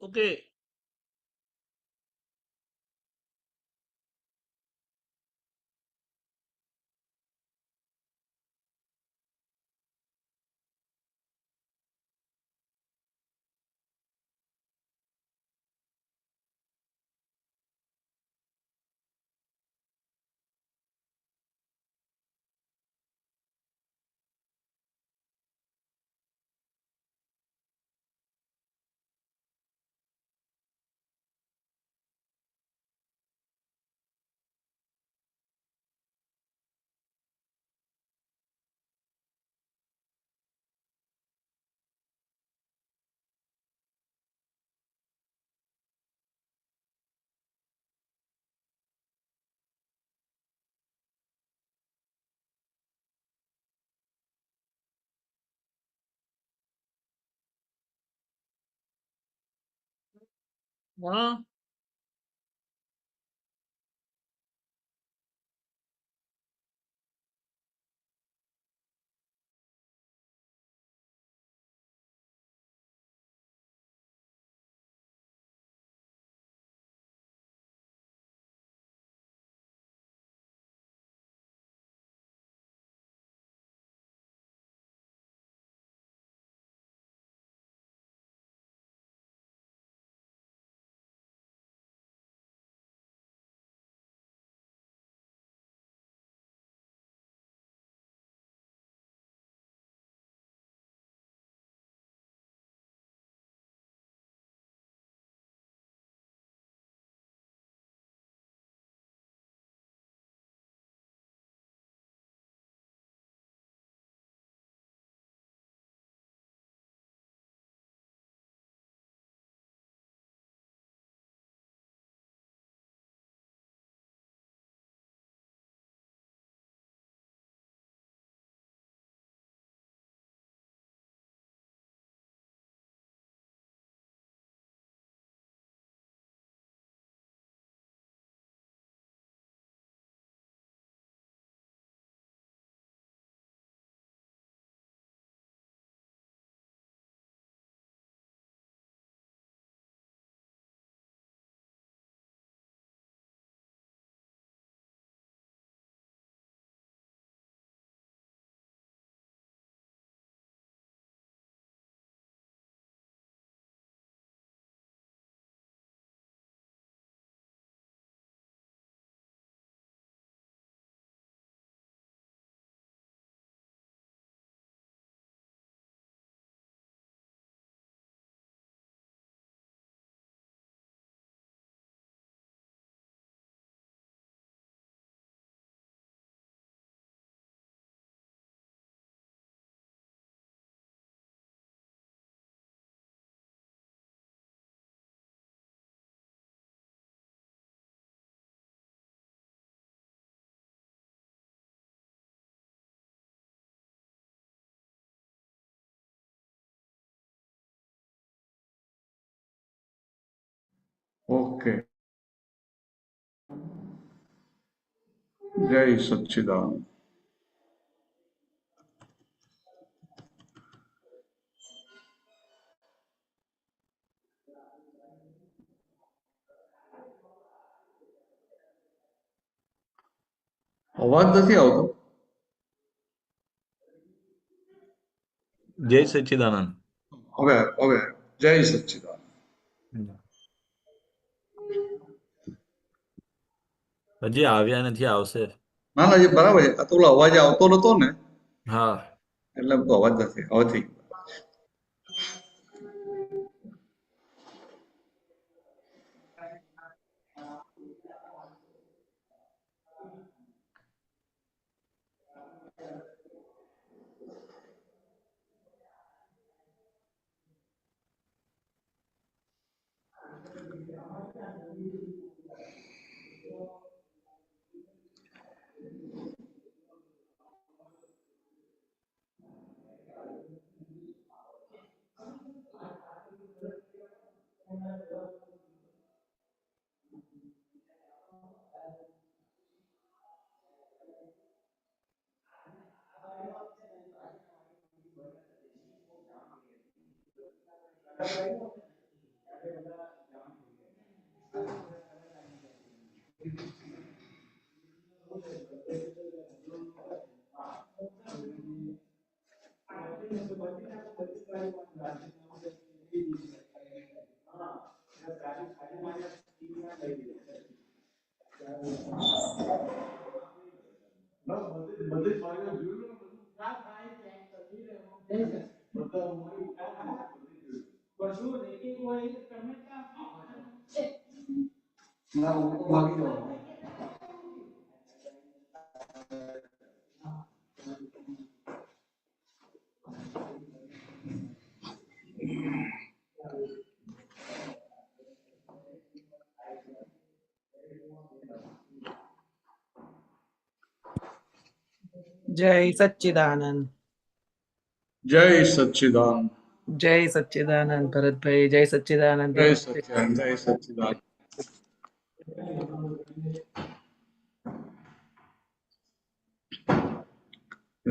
Okay. हाँ। Okay. जय सच्चिदानंद। અવાજ નથી આવતો. જય સચ્ચિદાનંદ. હવે હવે જય સચ્ચિદાનંદ. હજી આવ્યા નથી, આવશે. ના ના, એ બરાબર છે. આ તો ઓલો અવાજ આવતો નતો ને, હા. એટલે એમ તો અવાજ નથી. હવે થઈ ગયો. જય સચ્ચિદાનંદ. જય સચ્ચિદાનંદ. જય સચ્ચિદાનંદ ભરતભાઈ. જય સચ્ચિદાનંદ. જય સચ્ચિદાનંદ. જય સચ્ચિદાનંદ.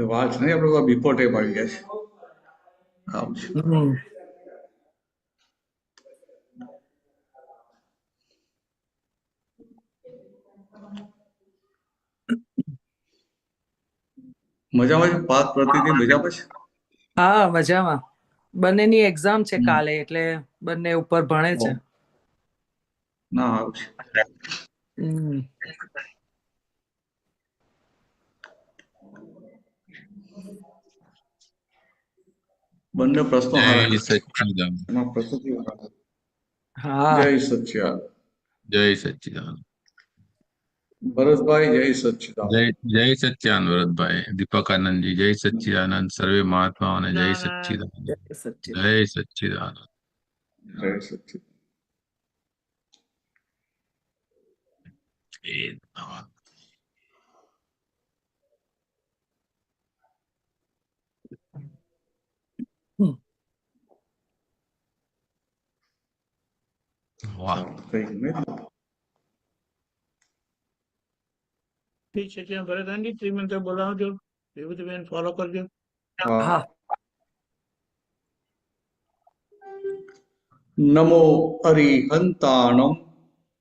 વાત નહીં, આપણે બધા બિફોર ટાઈમ આવી ગયા છે. આવું છે. મજામાં છે? પાર્થ પ્રતિદિન મજામાં છે? હા, મજામાં. બંનેની એક્ઝામ છે કાલે, એટલે બંને ઉપર ભણે છે. ના, આવું છે. બંને પ્રશ્નો હારા છે. એમાં પ્રસ્તુતિ હા, જય સચ્ચિદાનંદ. જય સચ્ચિદાનંદ. ભરતભાઈ જય સચ્ચિદાનંદ. જય સચ્ચિદાનંદ ભરતભાઈ. દીપક આનંદજી જય સચ્ચિદાનંદ. સર્વે મહાત્માઓને જય સચ્ચિદાનંદ. જય સચ્ચિદાનંદ. જય સચ્ચિદાનંદ. જય સચ્ચિદાનંદ. વાહ. થઈ ગયું ને? ઠીક છે ત્યાં ભરતભાઈ ત્રિમંત્ર બોલાવજો, વિભૂતિબેન ફોલો કરજો. હા. નમો અરિહંતાણમ.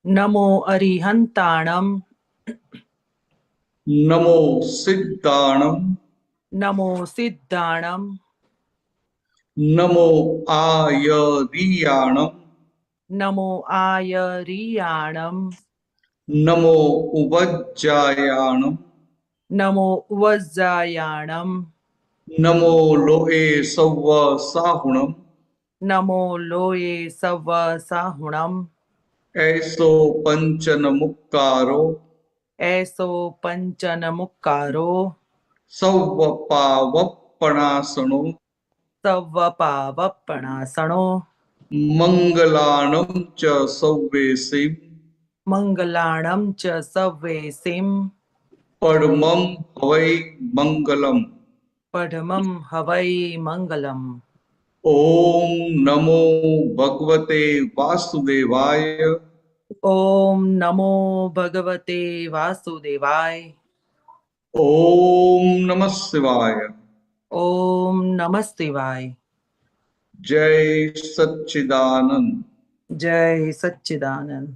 નમો અરિહંતાણમ. નમો સિદ્ધાણમ. નમો સિદ્ધાણમ. નમો આયરિયાણમ. નમો આયરિયાણમ. નમો ઉપજ્જાયાણમ. નમો વજ્જાયાણમ. નમો લોહે સવ્વ સાહુણમ. નમો લોયે સવ સાહુણમ. એસો પંચન મુક્કારો. એસો પંચન મુક્કારો. સવ્વ પાવપણાસણો. સવ પાવપણાસણો. મંગલાણમ ચ સવ્વેસિમ. મંગલાણમ ચ સવ્વેસિમ. પડમમ હવૈ મંગલમ. પડમમ હવૈ મંગલમ. ઓમ નમો ભગવતે વાસુદેવાય. ઓમ નમો ભગવતે વાસુદેવાય. ઓમ નમઃ શિવાય. ઓમ નમઃ શિવાય. જય સચ્ચિદાનંદ. જય સચ્ચિદાનંદ.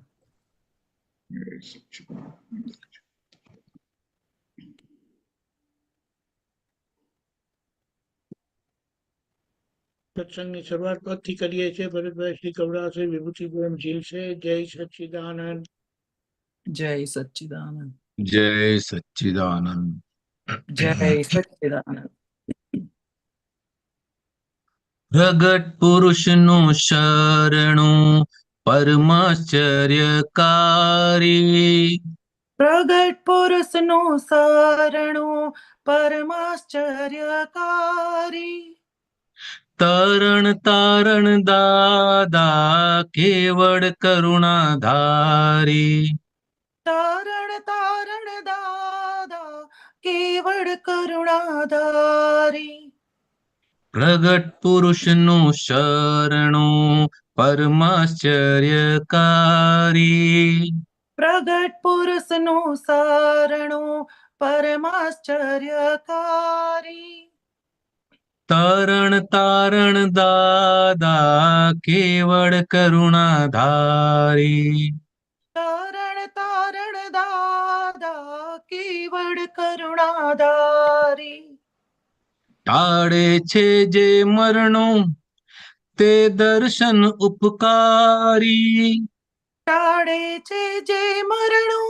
જય સચ્ચિદાનંદ. સત્સંગની શરૂઆત પરથી કરીએ છીએ. ભરતભાઈ શ્રી કવડાશે, વિભૂતિબેન ઝીલશે. જય સચ્ચિદાનંદ. જય સચ્ચિદાનંદ. જય સચ્ચિદાનંદ. જય સચ્ચિદાનંદ. પ્રગટ પુરુષનું શરણું પરમાશ્ચર્યકારી. પ્રગટ પુરુષનું શરણું પરમાશ્ચર્યકારી. તરણ તારણ દાદા કેવળ કરુણાધારી. તારણ તારણ દાદા કેવળ કરુણાધારી. પ્રગટ પુરુષનું શરણું પરમાશ્ચર્યકારી. પ્રગટ પુરુષનું શરણું પરમાશ્ચર્યકારી. તરણ તારણ દાદા કેવળ કરુણાધારી. તારણ તારણ દાદા કેવળ કરુણાધારી. ટાળે છે જે મરણો તે દર્શન ઉપકારી. ટાળે છે જે મરણો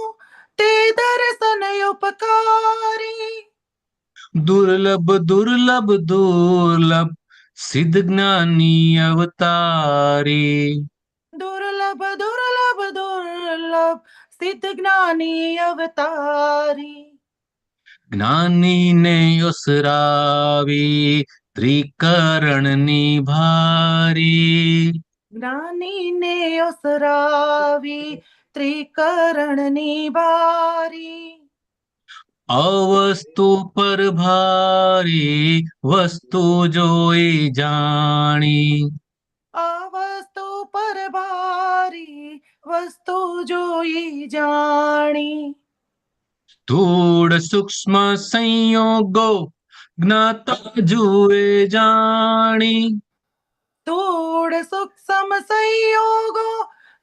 તે દર્શન ઉપકારી. દુર્લભ દુર્લભ દુર્લભ સિદ્ધ જ્ઞાની અવતારી. દુર્લભ દુર્લભ દુર્લભ સિદ્ધ જ્ઞાની અવતારી. જ્ઞાનીને ઓસરાવી ત્રિકરણની ભારી. જ્ઞાનીને ઓસરાવી ત્રિકરણની ભારી. અવસ્તુ પર ભારી વસ્તુ જોઈ જાણી. આ વસ્તુ પર ભારી વસ્તુ જોઈ જાણી. સ્થૂળ સૂક્ષ્મ સંયોગો જ્ઞાતા જુએ જાણી. સ્થૂળ સૂક્ષ્મ સંયોગો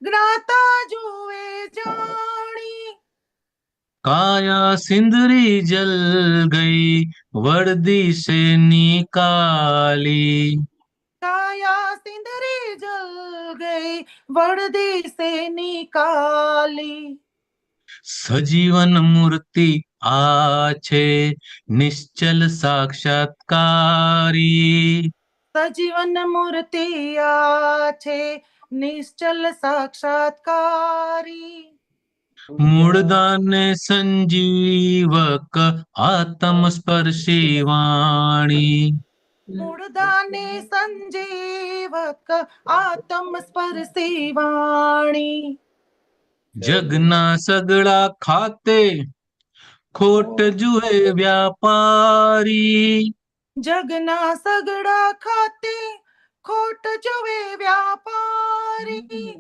જ્ઞાતા જુએ જાણી. કાયા સિંદરી જલ ગઈ વર્દી સે નિકાલી. કાયા સિંદરી જલ ગઈ વર્દી સે નિકાલી. સજીવન મૂર્તિ આ છે નિશ્ચલ સાક્ષાત્કારી. સજીવન મૂર્તિ આ છે નિશ્ચલ સાક્ષાત્કારી. મૂળદાને સંજીવક આત્મ સ્પર્શી વાણી. મૂળદાને સંજીવક આત્મ સ્પર્શી વાણી. જગના સગડા ખાતે ખોટ જુએ વ્યાપારી. જગના સગડા ખાતે ખોટ જુએ વ્યાપારી.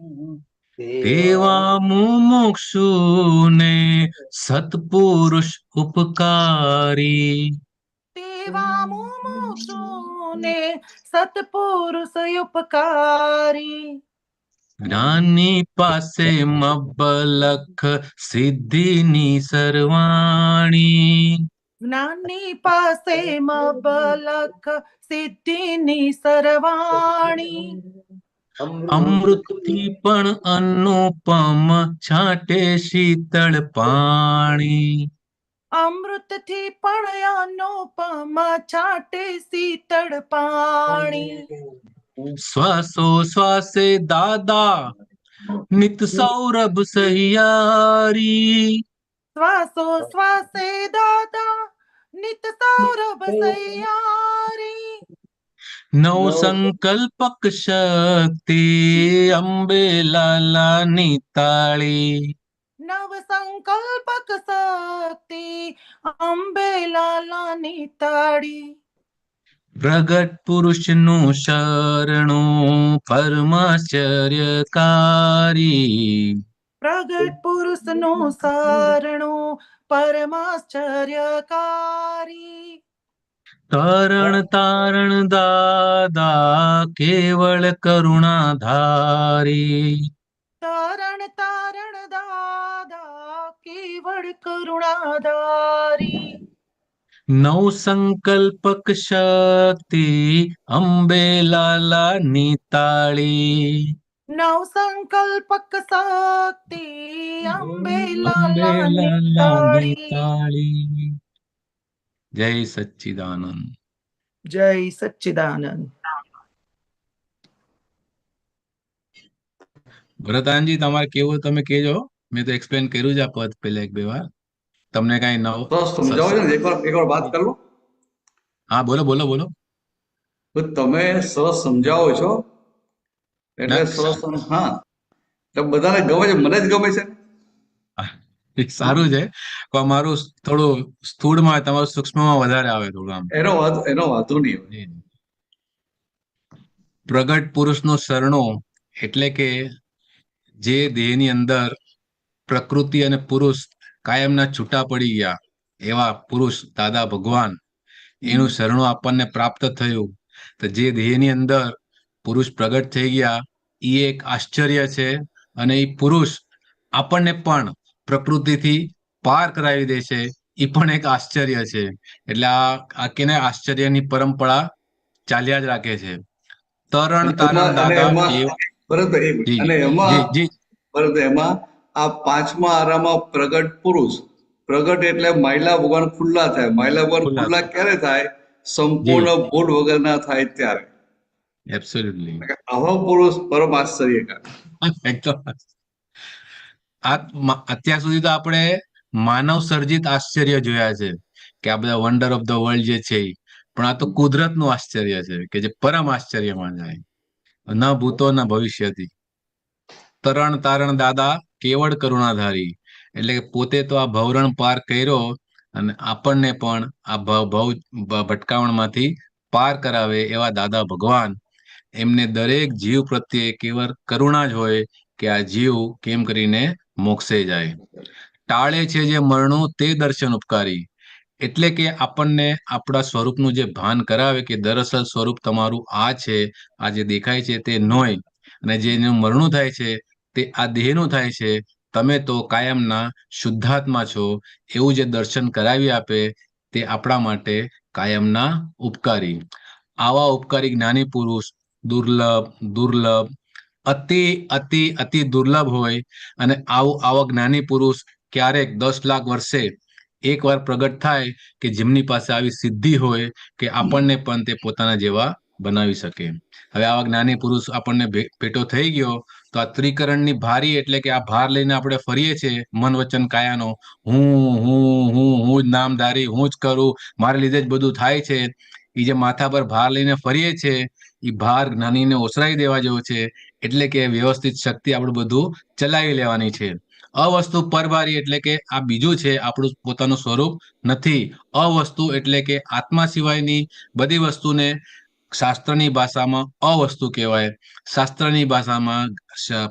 તેવા મુમુક્ષુને સત્પુરુષ ઉપકારી. તેવા મુમુક્ષુને સત્પુરુષ ઉપકારી. જ્ઞાની પાસે મબલખ સિદ્ધિની સરવાણી. જ્ઞાની પાસે મબલખ સિદ્ધિની સરવાણી. અમૃતથી પણ અનુપમ છાંટે શીતળ પાણી. અમૃતથી પણ અનુપમ છાંટે શીતળ પાણી. શ્વાસો શ્વાસે દાદા નિત સૌરભ સહિયારી. શ્વાસો શ્વાસે દાદા નિત સૌરભ સૈયારી. નવ સંકલ્પક શક્તિ અંબે લાલાની તાળી. નવ સંકલ્પક શક્તિ અંબે લાલાની તાળી. પ્રગટ પુરુષનું શરણું પરમાશ્ચર્યકારી. પ્રગટ પુરુષનું શરણું પરમાશ્ચર્યકારી. તરણ તારણ દાદા કેવળ કરુણાધારી. તારણ તારણ દાદા કેવળ કરુણાધારી. નવ સંકલ્પક શક્તિ અંબે લાલાની તાળી. નવ સંકલ્પક શક્તિ અંબે લાલાની લાલાની તાળી. તાળી. જય સચ્ચિદાનંદ. જય સચ્ચિદાનંદ. ભરતાનજી તમારે કેવું તમે કેજો. મેં તો એક્સપ્લેન કર્યું છે આ પદ પેલા એક બે વાર. તમને કઈ નવો સરસ સમજાવો છો ને એકવાર વાત કરું. હા બોલો બોલો બોલો. તો તમે સરસ સમજાવો છો એટલે ના, સરસ. હા તો બધાને ગમે છે, મને જ ગમે છે. એ સારું છે પણ મારું થોડું સ્થૂળમાં તમારું સૂક્ષ્મમાં વધારે આવે થોડું આમ. એનો વાંધો નહીં હોય. પ્રગટ પુરુષનો શરણો એટલે કે જે દેહની અંદર પ્રકૃતિ અને પુરુષ કાયમના છૂટા પડી ગયા એવા પુરુષ દાદા ભગવાન એનું શરણું આપણને પ્રાપ્ત થયું, તો જે દેહની અંદર પુરુષ પ્રગટ થઈ ગયા એ એક આશ્ચર્ય છે. અને એ પુરુષ આપણને પણ પ્રકૃતિથી પાર કરાવી દે છે, એ પણ એક આશ્ચર્ય છે. એટલે આ કેને આશ્ચર્યની પરંપરા ચાલ્યા જ રાખે છે. તરણ તારણ દાદા કેવ ભરતભાઈ, જી અને જી જી ભરતભાઈ, એમાં આ પાંચમા આરામાં પ્રગટ પુરુષ, પ્રગટ એટલે માયલા ભગવાન ખુલ્લા થાય. માયલા ભગવાન ખુલ્લા ખુલ્લા ક્યારે થાય? જી સંપૂર્ણ ભૂલ વગરના થાય ત્યારે. એબ્સોલ્યુટલી આવા પુરુષ પરમ આશ્ચર્યકાર. એકદમ. અત્યાર સુધી તો આપણે માનવ સર્જિત આશ્ચર્ય જોયા છે કે આ બધા વન્ડર ઓફ ધ વર્લ્ડ જે છે પણ આ તો કુદરતનું આશ્ચર્ય છે કે જે પરમ આશ્ચર્યમાં જાય, ન ભૂતો ન ભવિષ્યથી. તરણ તારણ દાદા કેવળ કરુણાધારી, એટલે કે પોતે તો આ ભવરણ પાર કર્યો અને આપણને પણ આ ભટકાવણમાંથી પાર કરાવે એવા દાદા ભગવાન. એમને દરેક જીવ પ્રત્યે કેવળ કરુણા જ હોય કે આ જીવ કેમ કરીને મોક્ષે જાય. ટાળે છે જે મરણું તે દર્શન ઉપકારી, એટલે કે આપણને આપણા સ્વરૂપનું જે ભાન કરાવે કે દરઅસલ સ્વરૂપ તમારું આ છે, આ જે દેખાય છે તે નોય, અને જેનું મરણું થાય છે તે આ દેહનું થાય છે. તમે તો કાયમના શુદ્ધાત્મા છો, એવું જે દર્શન કરાવી આપે તે આપણા માટે કાયમના ઉપકારી. આવા ઉપકારી જ્ઞાની પુરુષ દુર્લભ દુર્લભ અતિ અતિ અતિ દુર્લભ હોય. અને આવા જ્ઞાની પુરુષ ક્યારેક 10 લાખ વર્ષે એકવાર પ્રગટ થાય કે જેમની પાસે આવી સિદ્ધિ હોય કે આપણને પણ તે પોતાના જેવા બનાવી શકે. હવે આવા જ્ઞાની પુરુષ આપણને ભેટો થઈ ગયો તો આ ત્રિકરણની ભારી, એટલે કે આ ભાર લઈને આપણે ફરીએ છીએ મન વચન કાયાનો, હું જ નામધારી, હું જ કરું, મારા લીધે જ બધું થાય છે, એ જે માથા પર ભાર લઈને ફરીએ છીએ એ ભાર જ્ઞાનીને ઓસરાઈ દેવા જેવો છે. એટલે કે વ્યવસ્થિત શક્તિ આપણું બધું ચલાવી લેવાની છે. અવસ્તુ પરભારી, એટલે કે આ બીજું છે, આપણું પોતાનું સ્વરૂપ નથી. અવસ્તુ એટલે કે આત્મા સિવાયની બધી વસ્તુને શાસ્ત્રની ભાષામાં અવસ્તુ કહેવાય, શાસ્ત્રની ભાષામાં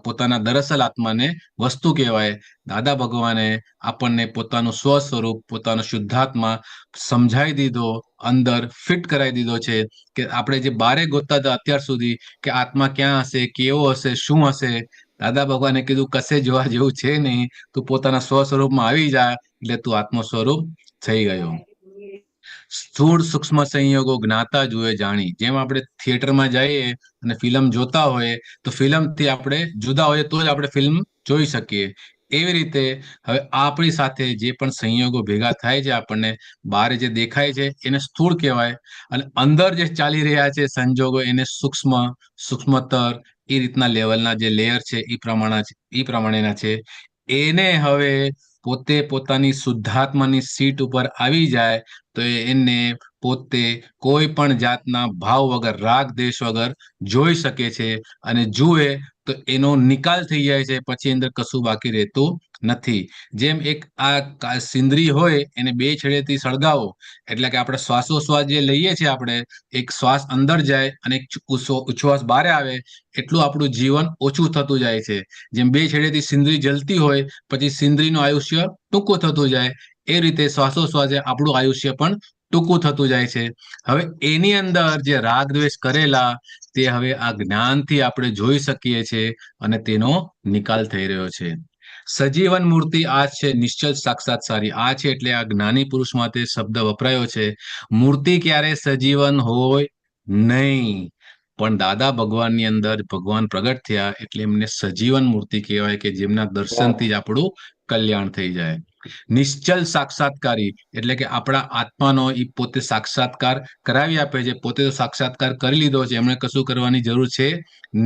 પોતાના દરઅસલ આત્માને વસ્તુ કહેવાય. દાદા ભગવાને આપણને પોતાનું સ્વ સ્વરૂપ, પોતાનો શુદ્ધાત્મા સમજાવી દીધો, અંદર ફિટ કરાવી દીધો છે કે આપણે જે બારે ગોતતા હતા અત્યાર સુધી કે આત્મા ક્યાં હશે, કેવો હશે, શું હશે, દાદા ભગવાને કીધું કશે જોવા જેવું છે નહીં, તું પોતાના સ્વ સ્વરૂપમાં આવી જા એટલે તું આત્મ સ્વરૂપ થઈ ગયો. સ્થૂળ સૂક્ષ્મ સંયોગો જ્ઞાતા જુએ જાણી, જેમ આપણે થિયેટરમાં જઈએ અને ફિલ્મ જોતા હોઈએ તો ફિલ્મથી આપણે જુદા હોઈએ તો જ આપણે ફિલ્મ જોઈ શકીએ. એવી રીતે હવે આપણી સાથે જે પણ સંયોગો ભેગા થાય છે, આપણને બહાર જે દેખાય છે એને સ્થૂળ કહેવાય, અને અંદર જે ચાલી રહ્યા છે સંજોગો એને સૂક્ષ્મ, સૂક્ષ્મતર, એ રીતના લેવલના જે લેયર છે એ પ્રમાણેના છે. એને હવે પોતે પોતાની શુદ્ધાત્માની સીટ ઉપર આવી જાય તો એને પોતે કોઈ પણ જાતના ભાવ વગર, રાગ દેશ વગર જોઈ શકે છે. અને જુએ તો એનો નિકાલ થઈ જાય છે, પછી અંદર કશું બાકી રહેતું નથી. જેમ એક આ સિંદરી હોય એને બે છેડેથી સળગાવો એટલે કે આપણે શ્વાસોશ્વાસ જે લઈએ છીએ, આપણે એક શ્વાસ અંદર જાય અને એક ઉચ્છ્વાસ બહાર આવે, એટલું આપણું જીવન ઓછું થતું જાય છે. જેમ બે છેડેથી સિંદરી જલતી હોય પછી સિંદરીનું આયુષ્ય ટૂંકું થતું જાય, એ રીતે શ્વાસોશ્વાસે આપણું આયુષ્ય પણ ટૂંકું થતું જાય છે. હવે એની અંદર જે રાગ દ્વેષ કરેલા તે હવે આ જ્ઞાનથી આપણે જોઈ શકીએ છીએ અને તેનો નિકાલ થઈ રહ્યો છે. સજીવન મૂર્તિ આ છે, નિશ્ચલ સાક્ષાત સારી આ છે, એટલે આ જ્ઞાની પુરુષ માટે શબ્દ વપરાયો છે. મૂર્તિ ક્યારે સજીવન હોય નહીં, પણ દાદા ભગવાનની અંદર ભગવાન પ્રગટ થયા એટલે એમને સજીવન મૂર્તિ કહેવાય કે જેમના દર્શનથી જ આપણું કલ્યાણ થઈ જાય. નિશ્ચલ સાક્ષાત્કારી, એટલે કે આપણા આત્માનો એ પોતે સાક્ષાત્કાર કરાવી આપે છે. પોતે તો સાક્ષાત્કાર કરી લીધો છે, એમણે કશું કરવાની જરૂર છે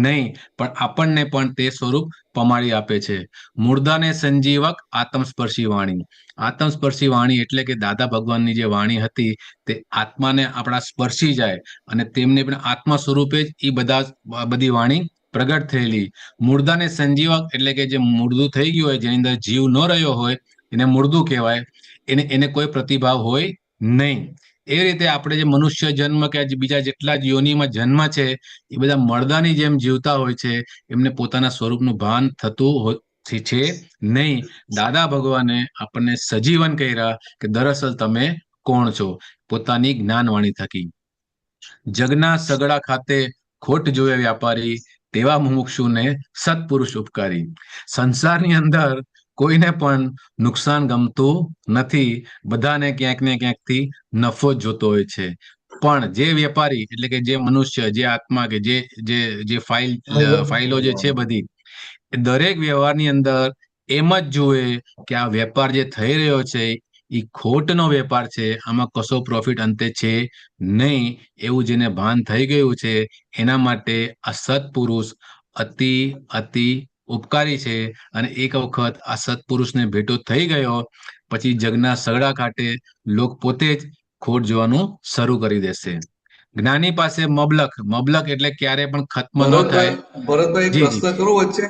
નહીં, પણ આપણને પણ તે સ્વરૂપ પમાડી આપે છે. મુર્દાને સંજીવક આત્મસ્પર્શી વાણી, આત્મસ્પર્શી વાણી એટલે કે દાદા ભગવાનની જે વાણી હતી તે આત્માને આપણા સ્પર્શી જાય અને તેમને પણ આત્મા સ્વરૂપે જ એ બધી વાણી પ્રગટ થયેલી. મુર્દાને સંજીવક એટલે કે જે મુર્દું થઈ ગયું હોય, જેની અંદર જીવ ન રહ્યો હોય એને મુર્દું કહેવાય, એને કોઈ પ્રતિભાવ હોય નહીં. એ રીતે આપણે જે મનુષ્ય જન્મ કે બીજા જેટલા જ યોનિમાં જન્મ છે એ બધા મર્દાની જેમ જીવતા હોય છે, એમને પોતાના સ્વરૂપનું ભાન થતું છે નહીં. દાદા ભગવાને આપણને સજીવન કર્યા કે દરઅસલ તમે કોણ છો. પોતાની જ્ઞાનવાણી થકી. જગના સગડા ખાતે ખોટ જોવે વ્યાપારી, તેવા મુમુક્ષુને સત્પુરુષ ઉપકારી. સંસારની અંદર કોઈને પણ નુકસાન ગમતું નથી, બધાને ક્યાંક ને ક્યાંકથી નફો જ જોતો હોય છે. પણ જે વેપારી એટલે કે જે મનુષ્ય, જે આત્મા કે જે ફાઇલો જે છે બધી, એ દરેક વ્યવહારની અંદર એમ જ જુએ કે આ વેપાર જે થઈ રહ્યો છે એ ખોટનો વેપાર છે, આમાં કશો પ્રોફિટ અંતે છે નહીં, એવું જેને ભાન થઈ ગયું છે એના માટે આ સત્પુરુષ અતિ અતિ ઉપકારી છે. અને એક વખત આ સત્પુરુષને ભેટો થઈ ગયો પછી જગના સગડા કાંઠે લોક પોતે જ ખોટ જોવાનું શરૂ કરી દેશે. જ્ઞાની પાસે મબલક એટલે ક્યારે પણ ખત્મ ન થાય. ભરતભાઈ જી પ્રશ્ન કરું વચ્ચે?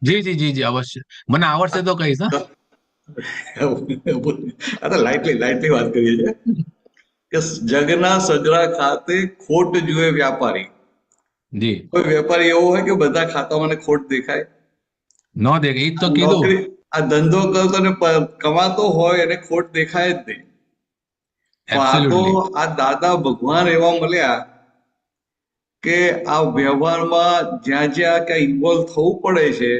જી અવશ્ય, મને આવડશે તો કહીશ. આ તો લાઇટલી વાત કરીએ છીએ કે જગના સગડા ખાતે ખોટ જુએ વ્યાપારી. જી કોઈ વેપારી એવો હોય કે બધા ખાતામાં ખોટ દેખાય? ન દેખે, એ જ તો કીધું. નોકરી, આ ધંધો કરતો ને કમાતો હોય એને ખોટ દેખાય જ નહીં. તો આ દાદા ભગવાન એવા મળ્યા કે આ વ્યવહારમાં જ્યાં જ્યાં ક્યાં ઇન્વોલ્વ થવું પડે છે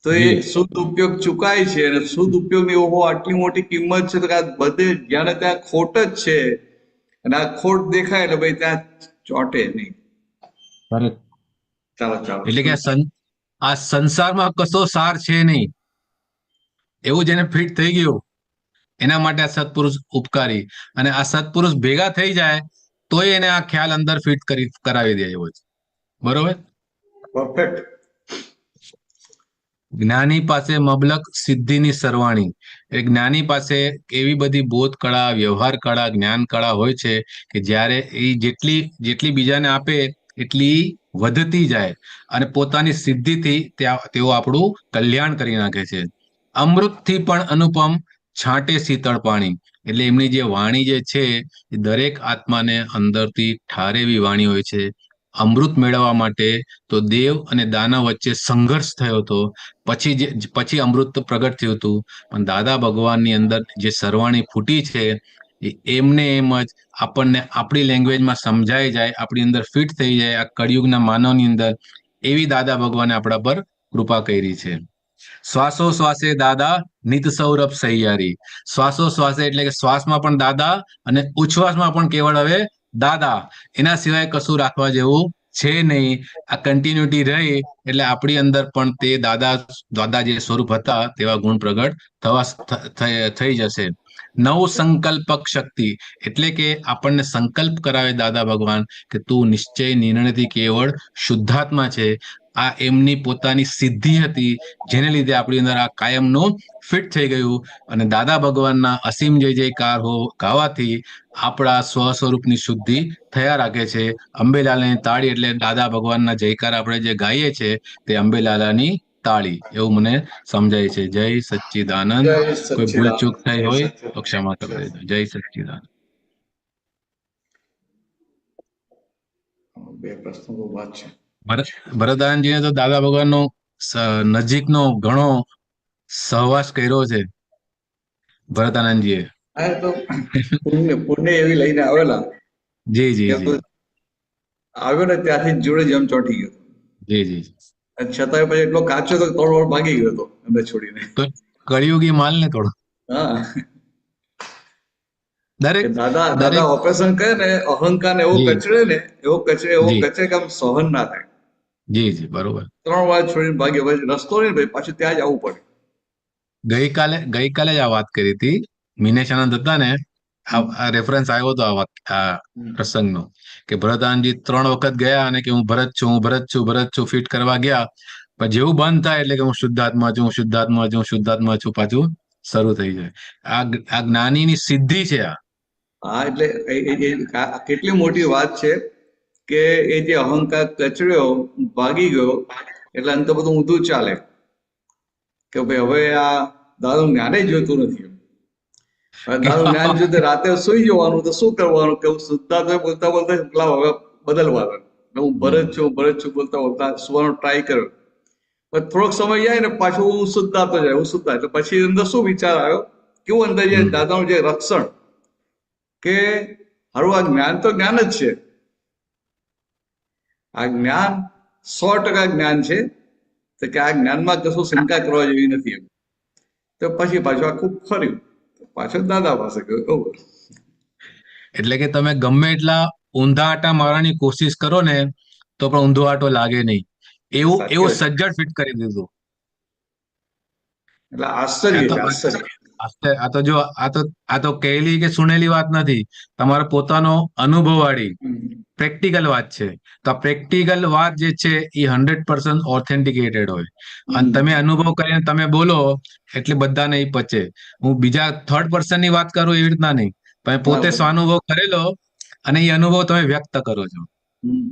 તો એ શુદ્ધ ઉપયોગ ચૂકાય છે. અને શુદ્ધ ઉપયોગ એવો આટલી મોટી કિંમત છે કે બધે જ્યાં ત્યાં ખોટ જ છે, અને આ ખોટ દેખાય એટલે ભાઈ ત્યાં ચોટે નહીં. ચાલો એટલે કે આ સંસારમાં કશો સાર છે નહીં એવું જેને ફિટ થઈ ગયું એના માટે આ સત્પુરુષ ઉપકારી. અને આ સત્પુરુષ ભેગા થઈ જાય તો એને આ ખ્યાલ અંદર ફિટ કરાવી દે એવો છે. બરોબર, પરફેક્ટ. જ્ઞાની પાસે મબલક સિદ્ધિની સરવાણી. એ જ્ઞાની પાસે એવી બધી બોધ કળા, વ્યવહાર કળા, જ્ઞાન કળા હોય છે કે જ્યારે એ જેટલી બીજાને આપે એટલી વધતી જાય અને પોતાની સિદ્ધિથી તેઓ આપણું કલ્યાણ કરી નાખે છે. અમૃતથી પણ અનુપમ છાંટે શીતળ પાણી. એટલે એમની જે વાણી જે છે એ દરેક આત્માને અંદરથી ઠારેવી વાણી હોય છે. અમૃત મેળવવા માટે તો દેવ અને દાનવ વચ્ચે સંઘર્ષ થયો હતો, પછી અમૃત પ્રગટ થયું હતું. પણ દાદા ભગવાનની અંદર જે સરવાણી ફૂટી છે એ એમને એમ જ આપણને આપણી લેંગ્વેજમાં સમજાઈ જાય, આપણી અંદર ફિટ થઈ જાય. આ કળિયુગના માનવની અંદર એવી દાદા ભગવાને આપણા પર કૃપા કરી છે. શ્વાસો શ્વાસે દાદા નિત સૌરભ સહિયારી. શ્વાસો શ્વાસે એટલે કે શ્વાસમાં પણ દાદા અને ઉચ્છ્વાસમાં પણ કેવળ હવે દાદા, એના સિવાય કશું રાખવા જેવું છે નહીં. આ કન્ટિન્યુટી રહી એટલે આપણી અંદર પણ તે દાદા જે સ્વરૂપ હતા તેવા ગુણ પ્રગટ થઈ જશે. નવ સંકલ્પક શક્તિ એટલે કે આપણને સંકલ્પ કરાવે દાદા ભગવાન કે તું નિશ્ચય નિર્ણયથી કેવળ શુદ્ધાત્મા છે. આ એમની પોતાની સિદ્ધિ હતી જેને લીધે આપણી અંદર આ કાયમનું ફિટ થઈ ગયું. અને દાદા ભગવાનના અસીમ જય જયકાર ગાવાથી આપણા સ્વ સ્વરૂપની શુદ્ધિ થયા રાખે છે. અંબેલાલાની તાળી એટલે દાદા ભગવાનના જયકાર આપણે જે ગાઈએ છીએ તે અંબેલાલાની તાળી, એવું મને સમજાય છે. જય સચ્ચિદાનંદ. કોઈ ભૂલચૂક થઈ હોય તો ક્ષમા કરી દેજો. જય સચ્ચિદાનંદ. બે પ્રશ્નો બહુ વાત છે. ભરતદાનજીને તો દાદા ભગવાનનો નજીકનો ઘણો સહવાસ કર્યો છે ભરતાનંદજીએ. હા, તો પુણ્ય એવી લઈને આવેલા. જી જી જી આવ્યો ને ત્યાંથી જોડે જમ ચોંટી ગયો. જી જી છતાંય પછી એટલો કાચો તો 3 વાર ભાગી ગયો હતો એમને છોડીને. કળિયુગી માલ ને થોડો. હા, દરેક દાદા ઓપરેશન કરે ને અહંકાર ને એવો કચરે કે આમ સહન ના થાય. જી જી બરોબર. 3 વાર છોડીને ભાગ્યો. પછી રસ્તો નહીં ભાઈ, પાછું ત્યાં જ આવવું પડે. ગઈકાલે જ આ વાત કરી હતી. મિનેશાનંદ હતા ને, આ રેફરન્સ આવ્યો હતો આ પ્રસંગનો કે ભરતદાનજી 3 વખત ગયા અને કે હું ભરત છું ફિટ કરવા ગયા, પણ જેવું બંધ થાય એટલે કે હું શુદ્ધાત્મા છું પાછું શરૂ થઈ જાય. આ જ્ઞાનીની સિદ્ધિ છે આ. હા, એટલે કેટલી મોટી વાત છે કે એ જે અહંકાર કચડ્યો, ભાગી ગયો એટલે અંત બધું ઊંધું ચાલે કે ભાઈ હવે આ દાદાનું જ્ઞાને જોતું નથી. દાદાનું જ્ઞાન જોતે રાતે સુઈ જવાનું તો શું કરવાનું કે હું શુદ્ધાત્મા બોલતા હવે બદલવાનું. હું ભરત છું બોલતા સુવાનો ટ્રાય કર્યો. પણ થોડોક સમય જાય ને પાછું હું શુદ્ધાત્મા જાય. એટલે પછી અંદર શું વિચાર આવ્યો કે હું અંદર જે દાદાનું જે રક્ષણ કે હારું આ જ્ઞાન તો જ્ઞાન જ છે, આ જ્ઞાન 100% જ્ઞાન છે, તો કે આ જ્ઞાનમાં કશું શંકા કરવા જેવી નથી એમ. તો પછી પાછું આખું ફર્યું, પાછો દાદા પાસે ગયો. એટલે કે તમે ગમે એટલા ઊંધા આટા મારવાની કોશિશ કરો ને તો પણ ઊંધો આટો લાગે નહીં, એવું સાચી એવું વાત છે. સજ્જડ ફિટ કરી દીધું. એટલે આ આશ્ચર્ય તો છે, આશ્ચર્ય. આ તો કહેલી કે સુનેલી વાત નથી, તમારો પોતાનો અનુભવ વાળી પ્રેક્ટિકલ વાત છે. તો આ પ્રેક્ટિકલ વાત જે છે એ 100% ઓથેન્ટિકેટેડ હોય, અને તમે અનુભવ કરીને તમે બોલો એટલે બધાને એ પચે. હું બીજા થર્ડ પર્સન ની વાત કરું એવી રીતના નહીં, તમે પોતે બરાબર. સ્વાનુભવ કરેલો અને એ અનુભવ તમે વ્યક્ત કરો છો. હમ.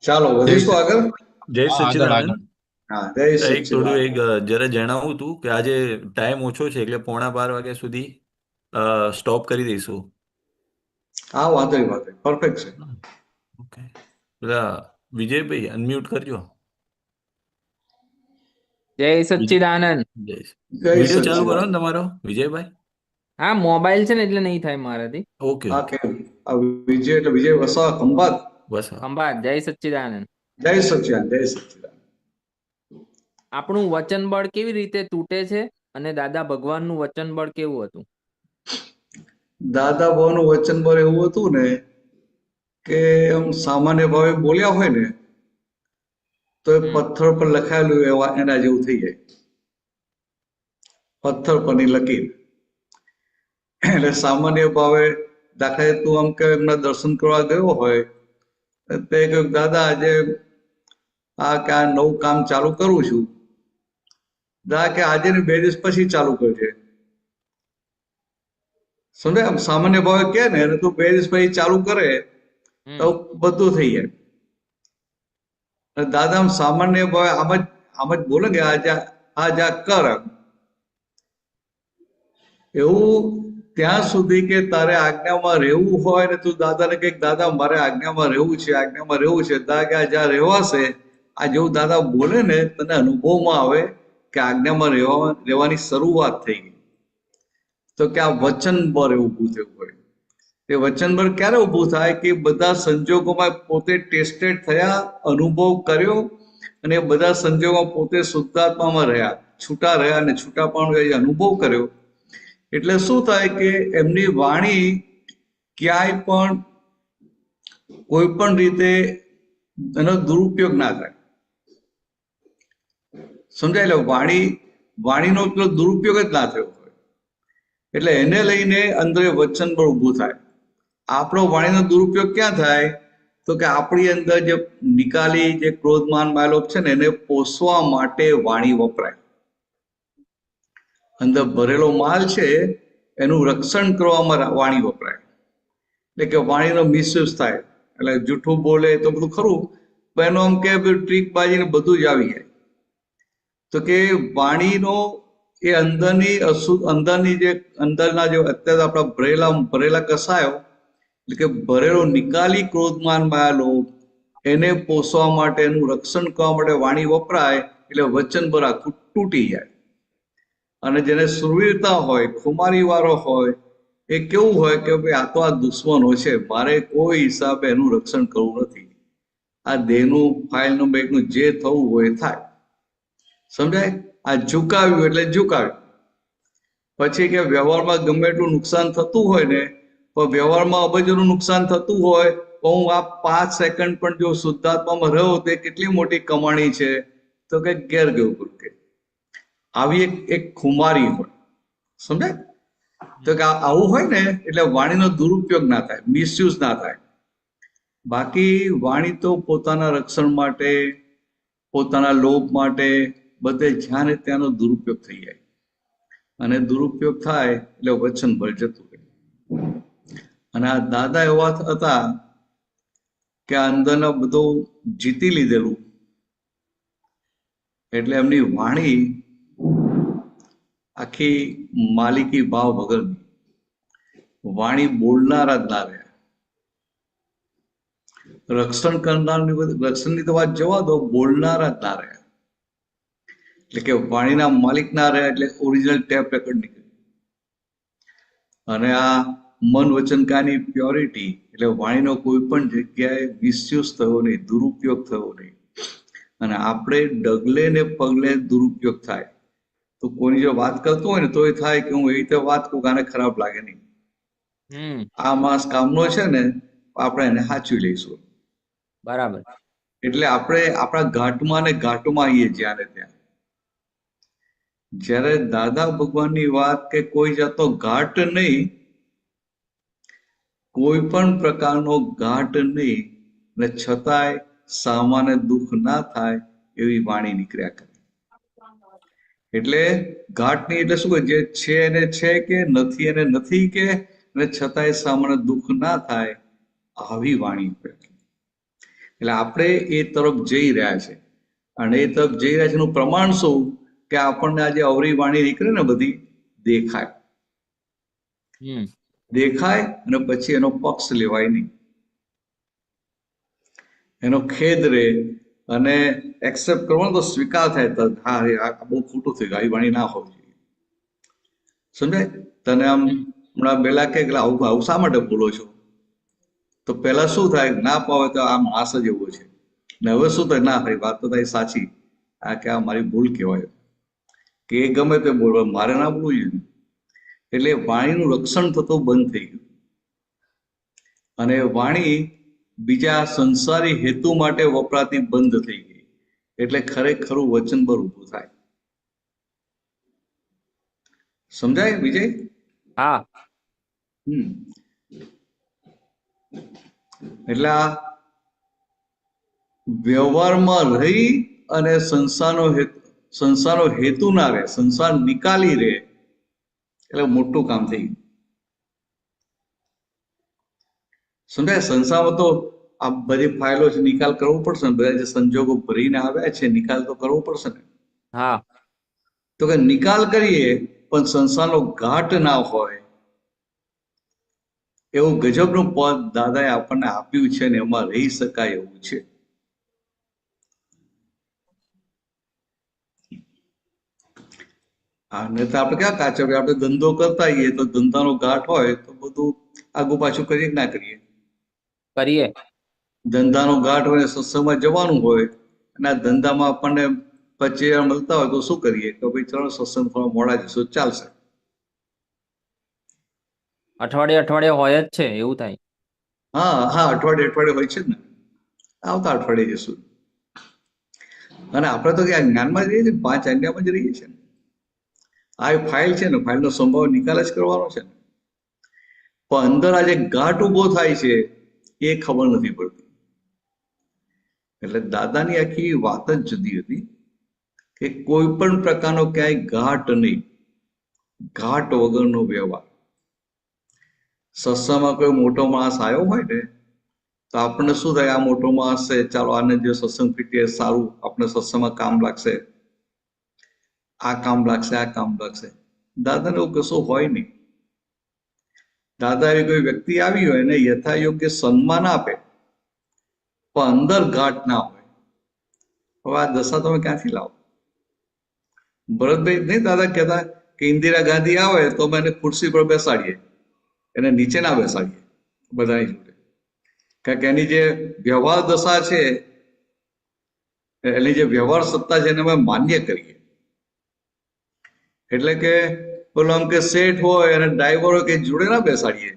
ચાલો જય વધીશું આગળ. જય હા, આગળ આગળ. સચ્ચિદાનંદ. હા, જય એક થોડું સચ્ચિદાનંદ. જરા જણાવું હતું કે આજે ટાઈમ ઓછો છે એટલે 11:15 વાગ્યા સુધી સ્ટોપ કરી દઈશું. હા, વાંધો નહીં, વાંધો નહીં. પરફેક્ટ છે. ઓકે, પેલા વિજયભાઈ અનમ્યુટ કરજો. જય સચ્ચિદાનંદ. જય જય વિડીયો ચાલુ કરો ને સચ્ચિદાનંદ. તમારો વિજયભાઈ. હા, મોબાઈલ છે ને એટલે નહીં થાય મારાથી. ઓકે હા, ઓકે, કેમ? આ વિજય એટલે વિજય વસાવા ખંભાત. બસ હા. ખંભાત. જય સચ્ચિદાનંદ. જય સચ્ચિદાનંદ, જય સચ્ચિદાનંદ. આપણું વચન બળ કેવી રીતે તૂટે છે અને દાદા ભગવાનનું વચન બળ કેવું હતું? દાદા બાનું વચન પર એવું હતું ને કે આમ સામાન્ય ભાવે બોલ્યા હોય ને તો એ પથ્થર પર લખાયેલું એવા એના જેવું થઈ જાય, પથ્થર પરની લકીર. એટલે સામાન્ય ભાવે દાખલા તું આમ કે એમના દર્શન કરવા ગયો હોય તે કહ્યું દાદા આજે આ નવું કામ ચાલુ કરું છું, દાદા કે આજે ને 2 દિવસ પછી ચાલુ કરજે. સમજાય? આમ સામાન્ય ભાવે કે ને અને તું 2 દિવસ પછી ચાલુ કરે તો બધું થઈ જાય. અને દાદા આમ સામાન્ય ભાવે આમ જ બોલે કે આ કર એમ. એવું ત્યાં સુધી કે તારે આજ્ઞામાં રહેવું હોય ને તું દાદાને કઈક દાદા મારે આજ્ઞામાં રહેવું છે, આજ્ઞામાં રહેવું છે, દાદા કે આ જ્યાં રહેવાશે આ જેવું દાદા બોલે ને તને અનુભવમાં આવે કે આજ્ઞામાં રહેવાની શરૂઆત થઈ ગઈ. તો કે આ વચન પર ઊભું થયું હોય. એ વચન પર ક્યારે ઊભું થાય કે બધા સંજોગોમાં પોતે ટેસ્ટેડ થયા, અનુભવ કર્યો અને એ બધા સંજોગોમાં પોતે શુદ્ધાત્મામાં રહ્યા, છૂટા રહ્યા અને છૂટાપણું એ અનુભવ કર્યો. એટલે શું થાય કે એમની વાણી ક્યાંય પણ કોઈ પણ રીતે એનો દુરુપયોગ ના થાય. સમજાય? એટલે વાણીનો પેલો દુરુપયોગ જ ના થયો હોય. એટલે એને લઈને અંદર વચન પર ઊભું થાય. આપણો વાણીનો દુરુપયોગ ક્યાં થાય? તો કે આપણી અંદર જે નિકાલી જે ક્રોધમાન માલોપ છે ને એને પોષવા માટે વાણી વપરાય. અંદર ભરેલો માલ છે એનું રક્ષણ કરવામાં વાણી વપરાય. એટલે કે વાણીનો મિસયુઝ થાય. એટલે જૂઠું બોલે તો બધું ખરું, પણ એનો આમ કે ટ્રીક બાજીને બધું જ આવી જાય. તો કે વાણીનો એ અંદરની જે અંદરના જે અત્યારે આપણા ભરેલા કસાયો એટલે કે ભરેલો નિકાલી ક્રોધમાન માયાલોભ એને પોષવા માટે એનું રક્ષણ કરવા માટે વાણી વપરાય એટલે વચન પર આખું તૂટી જાય. અને જેને સુરવીરતા હોય, ખુમારી વાળો હોય, એ કેવું હોય કે ભાઈ આ તો આ દુશ્મનો છે, મારે કોઈ હિસાબે એનું રક્ષણ કરવું નથી, આ દેહનું ફાઇલનું બેગનું જે થવું હોય એ થાય. સમજાય? આ ઝુકાવ્યું એટલે ઝુકાવ્યું. પછી કે વ્યવહારમાં ગમે એટલું નુકસાન થતું હોય ને, પણ વ્યવહારમાં અબજોનું નુકસાન થતું હોય તો હું આ 5 સેકન્ડ પણ જો શુદ્ધાત્મામાં રહ્યો તે કેટલી મોટી કમાણી છે. તો કે ઘેર ગયું ગુરુ કે આવી એક ખુમારી હોય. સમજાય? તો કે આવું હોય ને એટલે વાણીનો દુરુપયોગ ના થાય, મિસયુઝ ના થાય. બાકી વાણી તો પોતાના રક્ષણ માટે, પોતાના લોભ માટે બધે જ્યાં ને ત્યાંનો દુરુપયોગ થઈ જાય. અને દુરુપયોગ થાય એટલે વચન બળ જતું રહે. અને આ દાદા એવા હતા કે અંદરના બધું જીતી લીધેલું એટલે એમની વાણી આખી માલિકી ભાવ વગરની વાણી બોલનારા જ ના રહ્યા. રક્ષણની તો વાત જવા દો, બોલનારા જ ના રહ્યા. એટલે કે વાણીના માલિક ના રહ્યા એટલે ઓરિજિનલ ટેપ રેકોર્ડ નીકળ્યું. અને આ મન વચન કાયાની પ્યોરિટી એટલે વાણીનો કોઈ પણ જગ્યાએ મિસયુઝ થયો નહીં, દુરુપયોગ થયો નહીં. અને આપણે ડગલે ને પગલે દુરુપયોગ થાય તો કોઈની જો વાત કરતો હોય ને તો એ થાય કે હું એવી રીતે વાત કરું કે આને ખરાબ લાગે નહીં. હમ આ માસ કામનો છે ને આપણે એને સાચવી લઈશું. બરાબર. એટલે આપણે આપણા ઘાટમાં ને ઘાટમાં આવીએ જ્યાં ને ત્યાં. જ્યારે દાદા ભગવાનની વાત કે કોઈ જાતનો ઘાટ નહીં, કોઈ પણ પ્રકારનો ઘાટ નહીં, ને છતાંય સામાન્ય દુઃખ ના થાય એવી વાણી નીકળ્યા કરે. એટલે ઘાટ નહીં એટલે શું કે જે છે એને છે કે નથી એને નથી કે, અને છતાંય સામાન્ય દુઃખ ના થાય આવી વાણી નીકળે. એટલે આપણે એ તરફ જઈ રહ્યા છે. અને એ તરફ જઈ રહ્યા છે એનું પ્રમાણ શું કે આપણને આજે અવરી વાણી નીકળે ને બધી દેખાય. હમ દેખાય અને પછી એનો પક્ષ લેવાય નહીં, એનો ખેદ રહે અને એક્સેપ્ટ કરવાનો તો સ્વીકાર થાય તો હા આ બહુ ખોટું થઈ ગયું, આવી વાણી ના હોવી જોઈએ. સમજાય તને? આમ હમણાં પેલા કે આવું આવું શા માટે બોલો છો, તો પેલા શું થાય ના પાવે તો આ માણસ જ એવો છે. ને હવે શું થાય ના ભાઈ વાત તો તારી સાચી, આ કે આ મારી ભૂલ કહેવાય કે એ ગમે તે બોલવા મારે ના બોલવું જોઈએ. એટલે વાણીનું રક્ષણ થતું બંધ થઈ ગયું અને વાણી બીજા સંસારી હેતુ માટે વપરાતી બંધ થઈ ગઈ. એટલે ખરેખરું વચનબળ ઊભું થાય. સમજાય વિજય? હા. એટલે આ વ્યવહારમાં રહી અને સંસારનો હેતુ ના રહે, સંસાર નિકાલી રહે એટલે મોટું કામ થઈ ગયું. સમજાય? સંસારમાં તો આ બધી ફાઇલો છે નિકાલ કરવો પડશે ને, બધા જે સંજોગો ભરીને આવ્યા છે નિકાલ તો કરવો પડશે ને. હા. તો કે નિકાલ કરીએ પણ સંસારનો ઘાટ ના હોય એવું ગજબનું પદ દાદાએ આપણને આપ્યું છે ને એમાં રહી શકાય એવું છે. અને તો આપણે ક્યાં કાચા, આપણે ધંધો કરતા હોઈએ તો ધંધાનો ઘાટ હોય તો બધું આગુ પાછું કરીએ કે ના કરીએ? કરીએ. ધંધાનો ઘાટ હોય, સત્સંગમાં જવાનું હોય અને આ ધંધામાં આપણને 25,000 મળતા હોય તો શું કરીએ કે ભાઈ ચલો સત્સંગ થોડા મોડા જશું ચાલશે. અઠવાડિયે હોય જ છે એવું થાય. હા હા, અઠવાડિયે હોય છે જ ને, આવતા અઠવાડિયે જશું. અને આપણે તો ક્યાં જ્ઞાનમાં જ રહીએ છીએ, 5 આજ્ઞામાં જ રહીએ છીએ. આ ફાઇલ છે ને, ફાઇલનો સંભાવ નિકાલ જ કરવાનો છે ને. પણ અંદર આ જે ઘાટ ઉભો થાય છે એ ખબર નથી પડતી. એટલે દાદાની આખી વાત જ જુદી હતી કે કોઈ પણ પ્રકારનો ક્યાંય ઘાટ નહીં, ઘાટ વગરનો વ્યવહાર. સત્સંગમાં કોઈ મોટો માણસ આવ્યો હોય ને તો આપણને શું થાય, આ મોટો માણસ છે, ચાલો આને જે સત્સંગ પીટીએ સારું, આપણે સત્સંગમાં કામ લાગશે, આ કામ લાગશે, આ કામ લાગશે. દાદાને એવું કશું હોય નહીં. દાદા એવી કોઈ વ્યક્તિ આવી હોય એને યથા યોગ્ય સન્માન આપે પણ અંદર ઘાટ ના હોય. હવે આ દશા તમે ક્યાંથી લાવો? ભરતભાઈ નહીં દાદા કહેતા કે ઇન્દિરા ગાંધી આવે તો અમે એને ખુરશી પર બેસાડીએ, એને નીચે ના બેસાડીએ બધાની જોડે, કારણ કે એની જે વ્યવહાર દશા છે, એની જે વ્યવહાર સત્તા છે એને અમે માન્ય કરીએ. એટલે કે બોલો આમ કે શેઠ હોય અને ડ્રાઈવર હોય કે જોડે ના બેસાડીએ,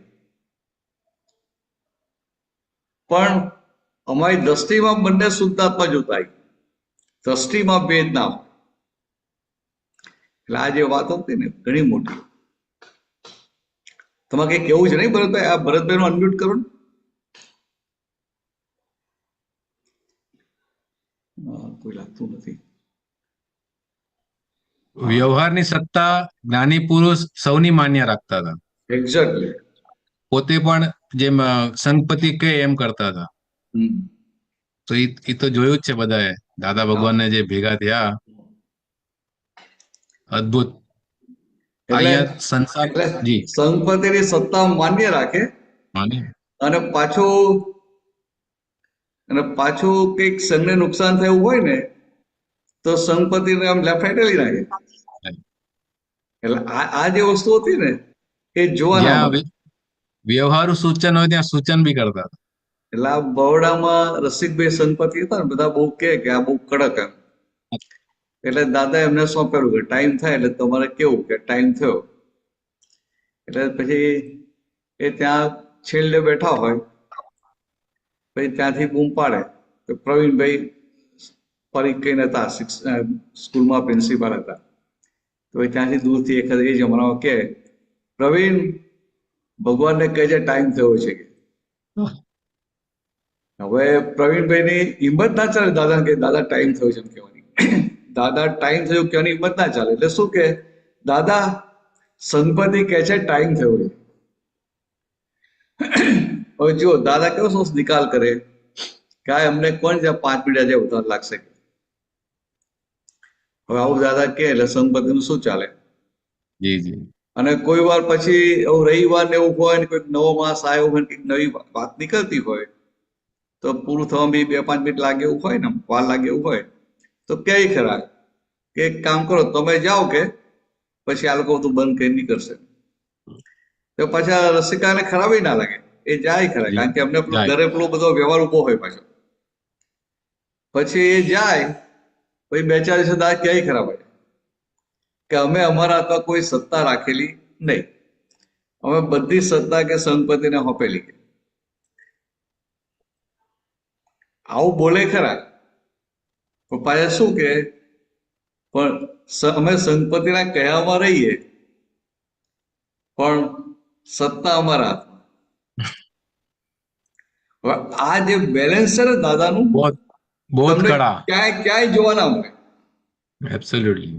પણ અમારી દ્રષ્ટિમાં બંને શુદ્ધાત્મા જોતા હોય, દ્રષ્ટિમાં ભેદ ના હોય. એટલે આ જે વાત હતી ને ઘણી મોટી. તમારે કઈ કેવું છે નહીં ભરતભાઈ? આ ભરતભાઈ નું અનમ્યુટ કરો ને. કોઈ લાગતું નથી. વ્યવહારની સત્તા જ્ઞાની પુરુષ સૌની માન્ય રાખતા હતા. એક્ઝેક્ટલી. પોતે પણ જેમ સંગપતિ કહે એમ કરતા હતા. તો એ તો જોયું જ છે બધાએ, દાદા ભગવાનને જે ભેગા થયા, અદ્ભુત. અહીંયા સંસાર જી સંપત્તિની સત્તા માન્ય રાખે અને પાછું કઈક સંઘને નુકસાન થયું હોય ને તો સંપત્તિને આમ લેફ્ટ રાઈટ લઈ નાખે. એટલે આ જે વસ્તુ હતી ને એ જોવાના જ્યાં મળે. વ્યવહારુ સૂચન હોય ત્યાં સૂચન બી કરતા હતા. એટલે આ બરોડામાં રસિકભાઈ સંપતિ હતા ને, બધા બહુ કે આ બહુ કડક એમ. એટલે દાદા એમને સોંપેલું કે ટાઈમ થાય એટલે તમારે કેવું કે ટાઈમ થયો. એટલે પછી એ ત્યાં છેલ્લે બેઠા હોય, પછી ત્યાંથી બૂમ પાડે કે પ્રવીણભાઈ પરીખ કઈ હતા, સ્કૂલમાં પ્રિન્સિપાલ હતા. તો એ ત્યાંથી દૂરથી એક એ જમાનામાં કે પ્રવીણ, ભગવાનને કહે છે ટાઈમ થયો છે કે. હવે પ્રવીણભાઈની હિંમત ના ચાલે દાદાને કે દાદા ટાઈમ થયો છે એમ કહેવાની. દાદા ટાઈમ થયો કહેવાની હિંમત ના ચાલે. એટલે શું કે દાદા સંપત્તિ કહે છે ટાઈમ થયો છે. હવે જો દાદા કેવો શું નિકાલ કરે કે આ અમને કોણ જ્યાં 5 મિનિટ જાય વધારે લાગશે. હવે આવું દાદા કે એટલે સંપત્તિનું શું ચાલે. જી જી. અને કોઈ વાર પછી રવિવાર ને એવું હોય ને કોઈક નવો માસ આવ્યો હોય ને કંઈક નવી વાત નીકળતી હોય તો પૂરું થવા બી 2-5 મિનિટ લાગે એવું હોય ને, વાર લાગે એવું હોય તો ક્યાંય ખરા કે એક કામ કરો, તમે જાઓ કે પછી આ લોકો બધું બંધ કરી નીકળશે. તો પાછા રસિકાને ખરાબ ના લાગે, એ જાય ખરા, કારણ કે એમને પેલો ઘરે પેલો બધો વ્યવહાર ઉભો હોય પાછો. પછી એ જાય પછી 2-4 દિવસે દાદા ક્યાંય ખરાબ હોય કે અમે અમારા હાથમાં કોઈ સત્તા રાખેલી નહીં, અમે બધી સત્તા કે સંપત્તિને સોંપેલી. આવું બોલે ખરા, પણ પાછા શું કે પણ અમે સંપત્તિના કહેવામાં રહીએ પણ સત્તા અમારા હાથમાં. હવે આ જે બેલેન્સ છે ને દાદાનું, બહુ તમને કડા. ક્યાંય જોવા ના મળે. એબ્સોલ્યુટલી.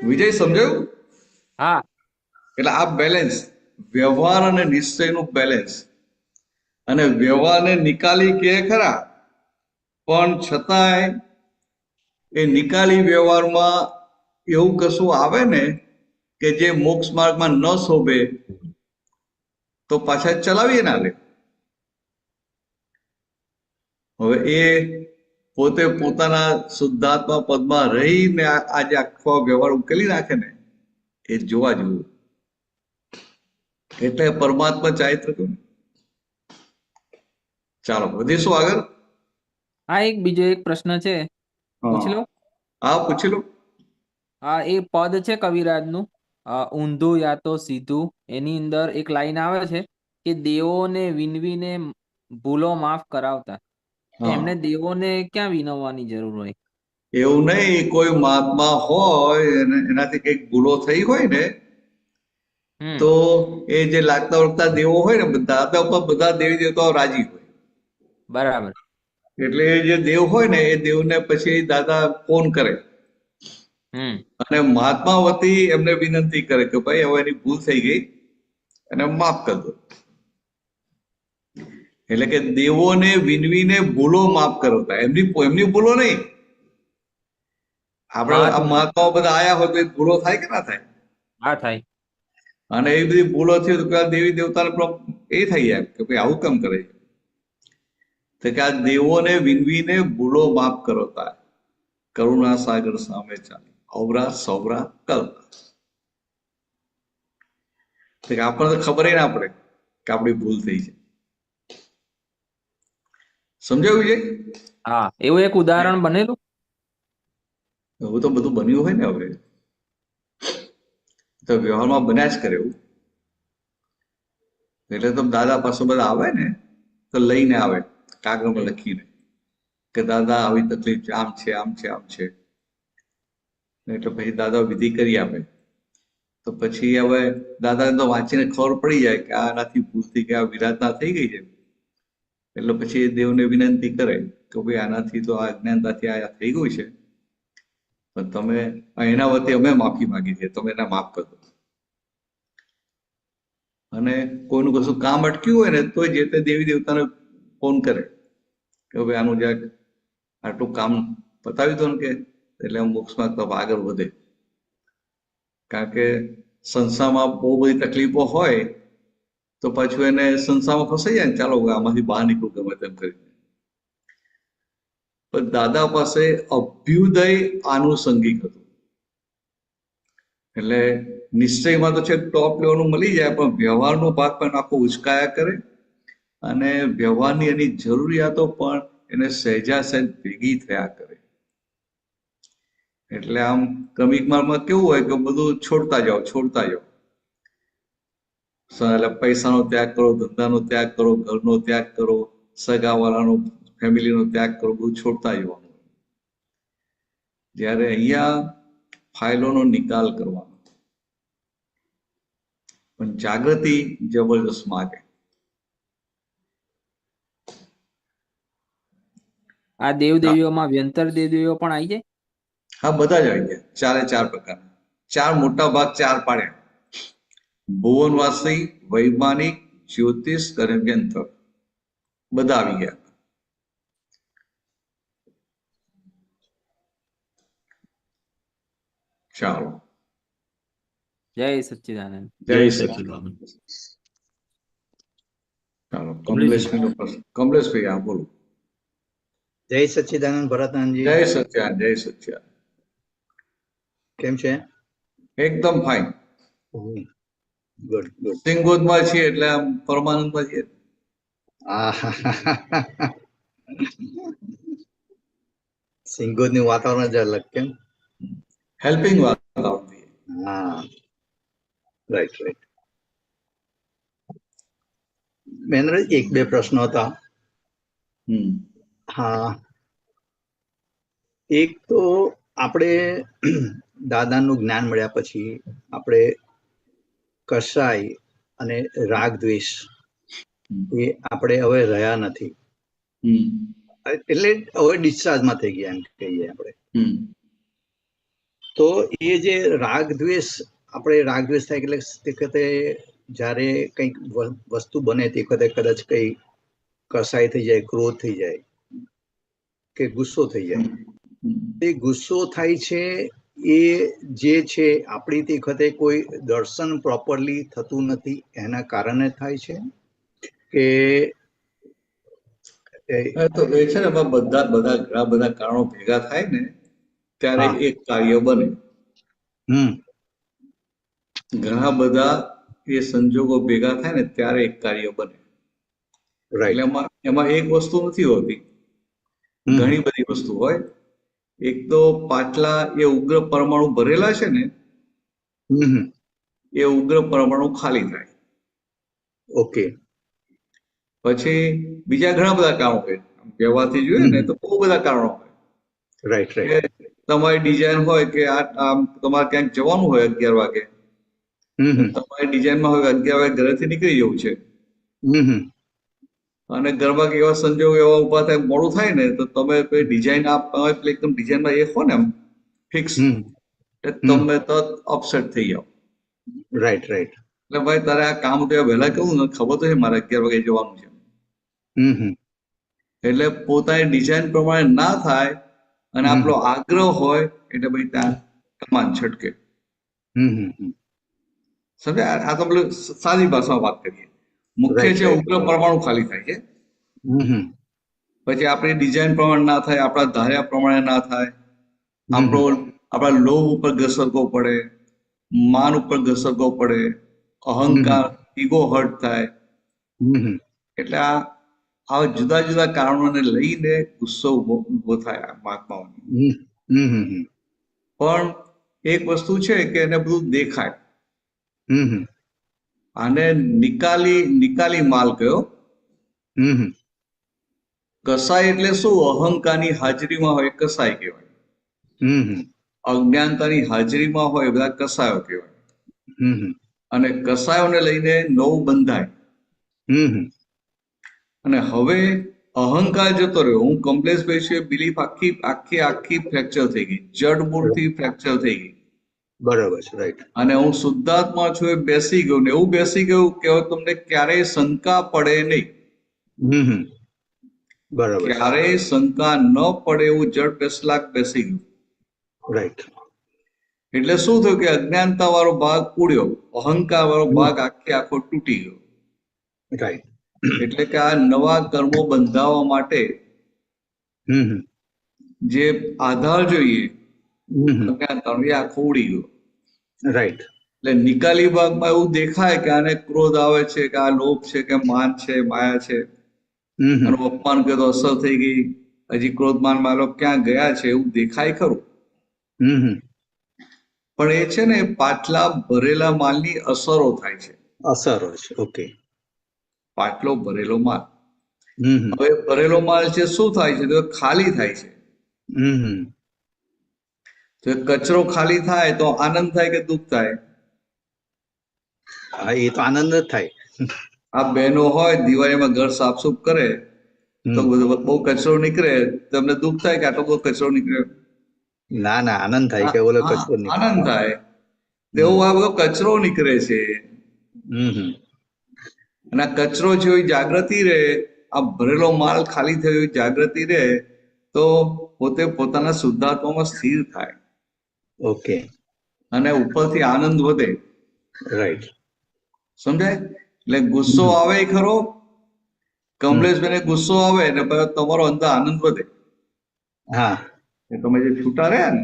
વિજય, સમજાયું? હા. એટલે આ બેલેન્સ, વ્યવહાર અને નિશ્ચયનું બેલેન્સ, અને વ્યવહારને નિકાલી કે ખરા પણ છતાંય એ નિકાલી વ્યવહારમાં એવું કશું આવે ને કે જે મોક્ષ માર્ગમાં ન શોભે તો પાછા ચલાવીએ ના લે. હવે એ પોતે પોતાના શુદ્ધાત્મા પદમાં રહીને આજે આખો વ્યવહાર ઉકેલી નાખે ને, એ જોવા જેવું. એટલે પરમાત્મા ચારિત્ર કહ્યું. ચાલો વધીશું આગળ. હા, બીજો એક પ્રશ્ન છે, પૂછી લો. હા, પૂછી લો. હા, એ પદ છે કવિરાજનું, ઊંધું યા તો સીધું. એની અંદર એક લાઈન આવે છે કે દેવોને વિનવીને ભૂલો માફ કરાવતા. એમને દેવોને ક્યાં વિનવવાની જરૂર હોય? એવું નહીં, કોઈ મહાત્મા હોય એનાથી કઈક ભૂલો થઈ હોય ને તો એ જે લાગતા ઓળખતા દેવો હોય ને, દાદા ઉપર બધા દેવી દેવતાઓ રાજી હોય. બરાબર. એટલે જે દેવ હોય ને એ દેવને પછી દાદા ફોન કરે અને મહાત્મા વતી એમને વિનંતી કરે કે ભાઈ હવે એની ભૂલ થઈ ગઈ અને માફ કરી દો. એટલે કે દેવોને વિનવીને ભૂલો માફ કરતા, એમની ભૂલો નહીં. આપણે આ મહાત્માઓ બધા આયા હોય તો એ ભૂલો થાય કે ના થાય? હા, થાય. અને એ બધી ભૂલો થઈ તો દેવી દેવતાને એ થઈ જાય કે ભાઈ આવું કેમ કરે. તો કે આ દેવોને વિનવીને ભૂલો માફ કરતા, કરુણા સાગર સામે ચાલે, અવરા સવરા કરતા. આપણને તો ખબર ના પડે કે આપણી ભૂલ થઈ છે. સમજાયું છે? હા, એવું એક ઉદાહરણ બનેલું. એવું તો બધું બન્યું હોય ને. હવે તો વ્યવહારમાં બન્યા જ કરે એવું. એટલે તો દાદા પાસે બધા આવે ને તો લઈને આવે કાગળમાં લખીને કે દાદા આવી તકલીફ છે, આમ છે, આમ છે, આમ છે. એટલે પછી દાદા વિધિ કરી આપે. તો પછી હવે દાદાને તો વાંચીને ખબર પડી જાય કે આનાથી ભૂલથી કે આ વિરાધના થઈ ગઈ છે. એટલે પછી એ દેવને વિનંતી કરે કે ભાઈ આનાથી તો આ અજ્ઞાનતાથી આ થઈ ગયું છે, પણ તમે એના વતી અમે માફી માંગી છે, તમે એને માફ કરો. અને કોઈનું કશું કામ અટક્યું હોય ને તો જે તે દેવી દેવતાને ફોન કરે કે ભાઈ આનું જરાક આટલું કામ પતાવી દો ને, કે એટલે મોક્ષમાં તરફ આગળ વધે. કારણ કે સંસારમાં બહુ બધી તકલીફો હોય તો પાછું એને સંસારમાં ફસાઈ જાય ને, ચાલો આમાંથી બહાર નીકળું ગમે તેમ કરીને. પણ દાદા પાસે અભ્યુદય આનુષંગિક હતું એટલે નિશ્ચયમાં તો છે ટોપ લેવલનું મળી જાય, પણ વ્યવહારનો ભાગ પણ આખો ઉચકાયા કરે અને વ્યવહારની એની જરૂરિયાતો પણ એને સહેજા સહેજ ભેગી થયા કરે. એટલે આમ ક્રમિક માર્ગમાં કેવું હોય કે બધું છોડતા જાઓ. એટલે પૈસાનો ત્યાગ કરો, ધંધાનો ત્યાગ કરો, ઘરનો ત્યાગ કરો, સગાવાળાનો ફેમિલીનો ત્યાગ કરો, બધું છોડતા જવાનું. જ્યારે અહીંયા ફાઇલોનો નિકાલ કરવાનો, પણ જાગૃતિ જબરદસ્ત માગે. આ દેવદેવીઓમાં વ્યંતર દેવદેવીઓ પણ આવી જાય. હા, બધા જ આવી ગયા. 4 પ્રકારના, 4 મોટા ભાગ 4 પાડ્યા: ભુવનવાસી, વૈમાનિક, જ્યોતિષ અને વ્યંતર, બધા આવી ગયા. ચાલો, જય સચ્ચિદાનંદ. જય જય સચિદાનંદ. સચ્ચિદાનંદ. ચાલો, કમલેશજી. કમલેશભાઈનો પ્રશ્ન. કમલેશભાઈ, હા બોલો. જય સચ્ચિદાનંદ ભરતનાથજી, જય સચ્ચિદાનંદ, જય સચ્ચિદાનંદ. કેમ છે? એકદમ ફાઇન. Good good. સિંગોદમાં છીએ એટલે આમ પરમાનંદમાં છીએ. સિંગોદનું વાતાવરણ જ અલગ, કેમ? હેલ્પિંગ વાતાવરણ છીએ. હા, રાઈટ રાઈટ. મહેન્દ્ર, 1-2 પ્રશ્નો હતા. હા, એક તો આપણે દાદાનું જ્ઞાન મળ્યા પછી આપણે કસાય અને રાગ દ્વેષ એ આપણે હવે રહ્યા નથી, એટલે હવે ડિસ્ચાર્જમાં થઈ ગયા એમ કહીએ આપણે. તો એ જે રાગ દ્વેષ, આપણે રાગ દ્વેષ થાય એટલે તે વખતે જ્યારે કંઈક વસ્તુ બને તે વખતે કદાચ કઈ કસાય થઈ જાય, ક્રોધ થઈ જાય કે ગુસ્સો થઈ જાય, તે ગુસ્સો થાય છે એ જે છે આપણી તે વખતે કોઈ દર્શન પ્રોપરલી થતું નથી એના કારણે થાય છે કે તો એ છે ને, એમાં ઘણા બધા કારણો ભેગા થાય ને ત્યારે એક કાર્ય બને. ઘણા બધા એ સંજોગો ભેગા થાય ને ત્યારે એક કાર્ય બને. એટલે એમાં એક વસ્તુ નથી હોતી, ઘણી બધી વસ્તુ હોય. એક તો પાછલા એ ઉગ્ર પરમાણુ ભરેલા છે ને, એ ઉગ્ર પરમાણુ ખાલી થાય. ઓકે. પછી બીજા ઘણા બધા કારણો હોય. વ્યવહારથી જોઈએ ને તો બહુ બધા કારણો હોય. Right right. તમારી ડિઝાઇન હોય કે આમ તમારે ક્યાંક જવાનું હોય 11 વાગે, તમારી ડિઝાઇનમાં હોય 11 વાગે ઘરેથી નીકળી જવું છે, અને ઘરમાં એવા સંજોગો એવા ઉભા થાય, મોડું થાય ને તો તમે ડિઝાઇન એકદમ ડિઝાઇનમાં એ હોય ને એમ ફિક્સ, તમે તો અપસેટ થઈ જાઓ. Right right. એટલે ભાઈ તારે આ કામ તો વહેલા કહું ને, ખબર તો છે મારે 11 વાગે જવાનું છે. એટલે પોતાની ડિઝાઇન પ્રમાણે ના થાય અને આપણો આગ્રહ હોય એટલે ભાઈ ત્યાં કમાન છટકે. સમજ્યા? આ તો પેલું સાદી ભાષામાં વાત કરીએ. મુખ્ય છે ઉગ્ર પરમાણુ ખાલી થાય છે. પછી આપણી ડિઝાઇન પ્રમાણે ના થાય, આપણા ધાર્યા પ્રમાણે ના થાય, આપણા લોભ ઉપર ઘસરવો પડે, માન ઉપર ઘસરવો પડે, અહંકાર, ઈગો હર્ટ થાય. એટલે આ જુદા જુદા કારણોને લઈને ગુસ્સો ઉભો થાય મહાત્માઓને. પણ એક વસ્તુ છે કે એને બધું દેખાય. આને નિકાલી માલ કયો. કસાય એટલે શું? અહંકારની હાજરીમાં હોય કસાય કહેવાય. અજ્ઞાનતાની હાજરીમાં હોય બધા કસાયો કહેવાય. અને કસાયોને લઈને નવું બંધાય. અને હવે અહંકાર જતો રહ્યો. હું કમલેશભાઈ છે, બિલીફ આખી ફ્રેક્ચર થઈ ગઈ, જડ મૂળથી ફ્રેક્ચર થઈ ગઈ. બરાબર છે, રાઈટ. અને હું શુદ્ધાત્મા છું એ બેસી ગયું, ને એવું બેસી ગયું કે તમને ક્યારેય શંકા પડે નહીં. બરાબર. ક્યારેય શંકા ન પડે એવું જડ પેસલાક બેસી ગયું. રાઈટ. એટલે શું થયું કે અજ્ઞાનતા વાળો ભાગ ઉડ્યો, અહંકાર વાળો ભાગ આખો તૂટી ગયો. રાઈટ. એટલે કે આ નવા કર્મો બંધાવવા માટે જે આધાર જોઈએ અજ્ઞાનતાનો, એ આખો ઉડી ગયો. રાઈટ. એટલે નિકાલી ભાગમાં એવું દેખાય કે આને ક્રોધ આવે છે, કે આ લોભ છે, કે માન છે, માયા છે, હમ આનું અપમાન કર્યું તો અસર થઈ ગઈ, હજી ક્રોધ માન માલો ક્યાં ગયા છે એવું દેખાય ખરું. હમ પણ એ છે ને પાટલા ભરેલા માલની અસરો થાય છે. અસરો છે. ઓકે. પાટલો ભરેલો માલ, હમ હવે ભરેલો માલ છે શું થાય છે તો ખાલી થાય છે. હમ તો એ કચરો ખાલી થાય તો આનંદ થાય કે દુઃખ થાય? હા, એ તો આનંદ જ થાય. આ બહેનો હોય દિવાળીમાં ઘર સાફસૂફ કરે તો બહુ કચરો નીકળે, તમને દુઃખ થાય કે આટલો બધો કચરો નીકળે? ના ના, આનંદ થાય કે ઓલો કચરો નહીં. આનંદ થાય. તેવું આ બધો કચરો નીકળે છે, હમ અને આ કચરો જેવી જાગૃતિ રહે, આ ભરેલો માલ ખાલી થયો એવી જાગૃતિ રહે તો પોતે પોતાના શુદ્ધાત્મામાં સ્થિર થાય ઓકે. અને ઉપરથી આનંદ વધે. રાઈટ. સમજાય? એટલે ગુસ્સો આવે ખરો, કમલેશભાઈને ગુસ્સો આવે ને પછી તમારો અંદર આનંદ વધે. હા. તમે જે છૂટા રહ્યા ને,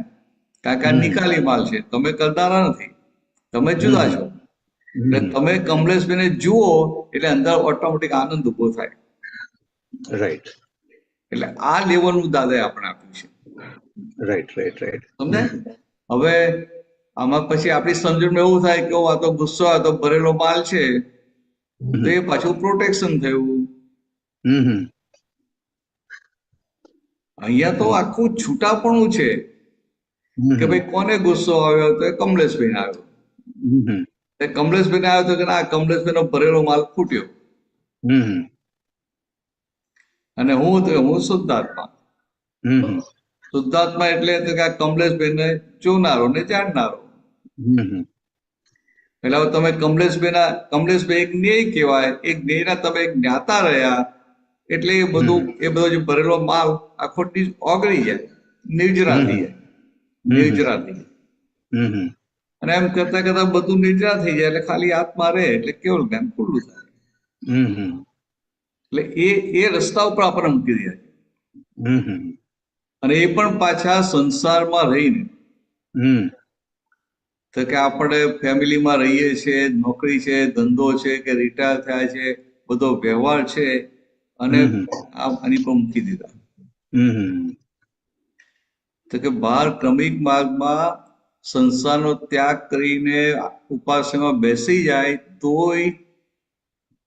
કારણ કે આ નિકાલી માલ છે, તમે કરનારા નથી, તમે જુદા છો. એટલે તમે કમલેશભાઈને જુઓ એટલે અંદર ઓટોમેટિક આનંદ ઉભો થાય. રાઈટ. એટલે આ લેવલનું દાદાએ આપણે આપ્યું છે. Right right right. સમજાય? હવે આમાં પછી આપણી સમજણમાં એવું થાય કે આ તો ગુસ્સો, આ તો ભરેલો માલ છે, તો એ પાછું પ્રોટેક્શન થયું. હમ અહીંયા તો આખું છૂટાપણું છે કે ભાઈ કોને ગુસ્સો આવ્યો તો એ કમલેશભાઈને આવ્યો. કમલેશભાઈને આવ્યો તો કે ના, કમલેશભાઈનો ભરેલો માલ ફૂટ્યો. અને હું શુદ્ધાત્મા. શુદ્ધાત્મા એટલે તો કે આ કમલેશભાઈને જોનારો ને જાણનારો. એટલે હવે તમે કમલેશભાઈ એક જ્ઞેય કહેવાય, એક જ્ઞેયના તમે જ્ઞાતા રહ્યા, એટલે એ બધો જે ભરેલો માલ આખો ઓગળી જાય, નિર્જરા થઈ જાય, નિર્જરા થઈ જાય. અને એમ કરતા કરતા બધું નિર્જરા થઈ જાય એટલે ખાલી આત્મા રહે એટલે કેવળ જ્ઞાન ખુલ્લું થાય. એટલે એ રસ્તા ઉપર આપણને મૂકી દે. અને એ પણ પાછા સંસારમાં રહીને. તો કે આપણે ફેમિલીમાં રહીએ છીએ, નોકરી છે, ધંધો છે, કે રિટાયર થયા છે, બધો વ્યવહાર છે, અને આની પર મૂકી દીધા. તો કે બહાર ક્રમિક માર્ગમાં સંસારનો ત્યાગ કરીને ઉપાસનામાં બેસી જાય તોય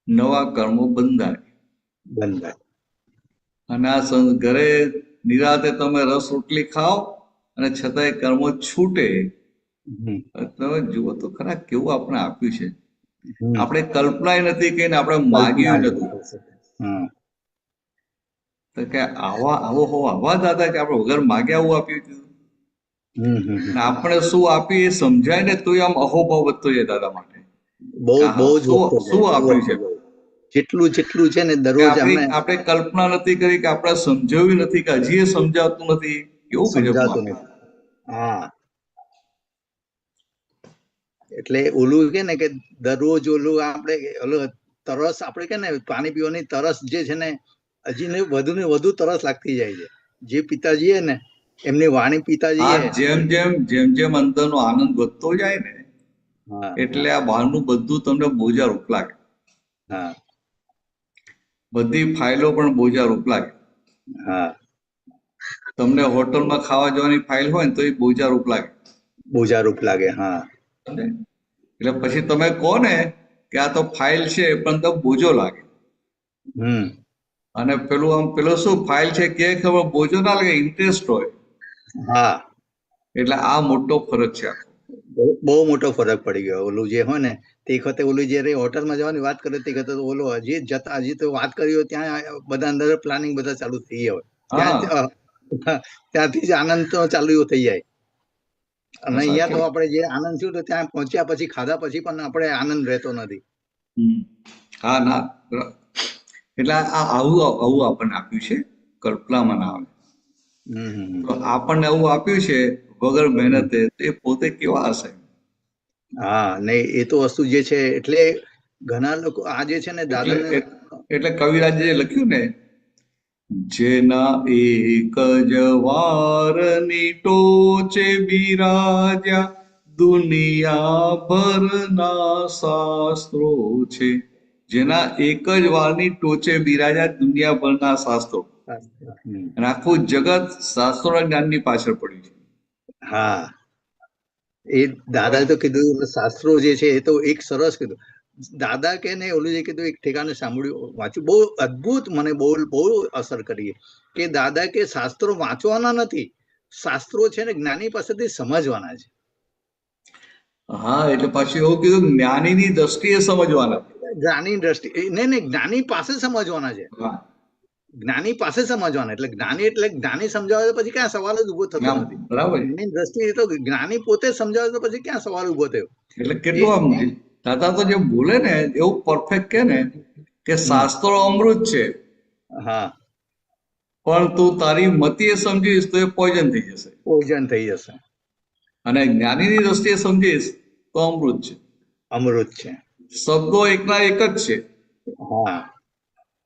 નવા કર્મો બંધાય. અને આ ઘરે નિરાતે તમે રસ રોટલી ખાઓ અને છતાંય કર્મો છૂટે. તમે જુઓ તો ખરા કેવું આપણે આપ્યું છે. આપણે કલ્પના નથી કરીને આપણે માગ્યું નથી. તો કે આવા દાદા કે આપણે વગર માગ્યા આવું આપ્યું હતું. આપણે શું આપીએ એ સમજાય ને તો આમ અહોભાવ વધતો જાય દાદા માટે. શું આપ્યું છે, જેટલું છે ને દરરોજ આપણે કલ્પના નથી કરી, કે આપણે સમજાવ્યું નથી, કે હજી એ સમજાતું નથી. કેવું સમજાતું નથી. હા, એટલે ઓલું કે ને કે દરરોજ ઓલું આપણે તરસ, આપણે કે ને પાણી પીવાની તરસ જે છે ને, હજી ને વધુ તરસ લાગતી જાય છે. જે પિતાજી ને એમની વાણી પિતાજી જેમ અંદરનો આનંદ વધતો જાય ને, એટલે આ બહારનું બધું તમને બોજારૂપ લાગે. હા, બધી ફાઇલો પણ બોજારૂપ લાગે. હા, તમને હોટલમાં ખાવા જવાની ફાઇલ હોય ને તો એ બોજારૂપ લાગે. હા, એટલે પછી તમે કહો ને કે આ તો ફાઇલ છે પણ તો બોજો લાગે. અને પેલો શું ફાઇલ છે કે ખબર, બોજો ના લાગે, ઇન્ટરેસ્ટ હોય. હા, એટલે આ મોટો ફરક છે. બહુ મોટો ફરક પડી ગયો. ઓલું જે હોય ને તે વખતે ઓલું જયારે હોટલમાં જવાની વાત કરે તે વખતે ઓલો હજી તો વાત કરી હોય ત્યાં બધા અંદર પ્લાનિંગ બધા ચાલુ થઈ જાય. ત્યાંથી જ આનંદ તો ચાલુ થઈ જાય. અને અહીંયા તો આપણે જે આનંદ થયું તો ત્યાં પહોંચ્યા પછી ખાધા પછી પણ આપણે આનંદ રહેતો નથી. હા, ના, એટલે આવું આપણને આપ્યું છે, કલ્પનામાં ના આવે. તો આપણને આવું આપ્યું છે વગર મહેનતે, એ પોતે કેવા હશે. હા, ને એ તો વસ્તુ જે છે એટલે ઘણા લોકો આ જે છે ને દાદા, એટલે કવિરાજે લખ્યું ને, જેના એક જ વારની ટોચે બિરાજ્યા દુનિયાભરના શાસ્ત્રો છે, જેના એક જ વાળની ટોચે બિરાજ્યા દુનિયાભરના શાસ્ત્રો. હમ. અને આખું જગત શાસ્ત્રોના જ્ઞાનની પાછળ પડ્યું છે. હા, એ દાદાએ તો કીધું શાસ્ત્રો જે છે એ તો એક સરસ કીધું. દાદા કે ને ઓલું જે કીધું એક ઠેકાને સાંભળ્યું વાંચ્યું, બહુ અદ્ભુત, મને બહુ અસર કરી કે દાદા કે શાસ્ત્રો વાંચવાના નથી, શાસ્ત્રો છે ને જ્ઞાની પાસેથી સમજવાના છે. હા, એટલે પાછું એવું કીધું, જ્ઞાનીની દ્રષ્ટિએ સમજવાના. જ્ઞાની દ્રષ્ટિ નહીં, જ્ઞાની પાસે સમજવાના છે, હા, જ્ઞાની પાસે સમજવાના. એટલે જ્ઞાની સમજાવે તો પછી ક્યાં સવાલ જ ઉભો થતો ના, નથી. બરાબર. એની દ્રષ્ટિએ તો જ્ઞાની પોતે સમજાવે તો પછી ક્યાં સવાલ ઉભો થયો. એટલે કેટલું આમ દાદા તો જે બોલે ને એવું પરફેક્ટ કે ને કે શાસ્ત્રો અમૃત છે, હા, પણ તું તારી મતીએ સમજીશ તો એ પોઈઝન થઈ જશે, પોઈઝન થઈ જશે. અને જ્ઞાનીની દ્રષ્ટિએ સમજીશ તો અમૃત છે. અમૃત છે. શબ્દો એકના એક જ છે, હા,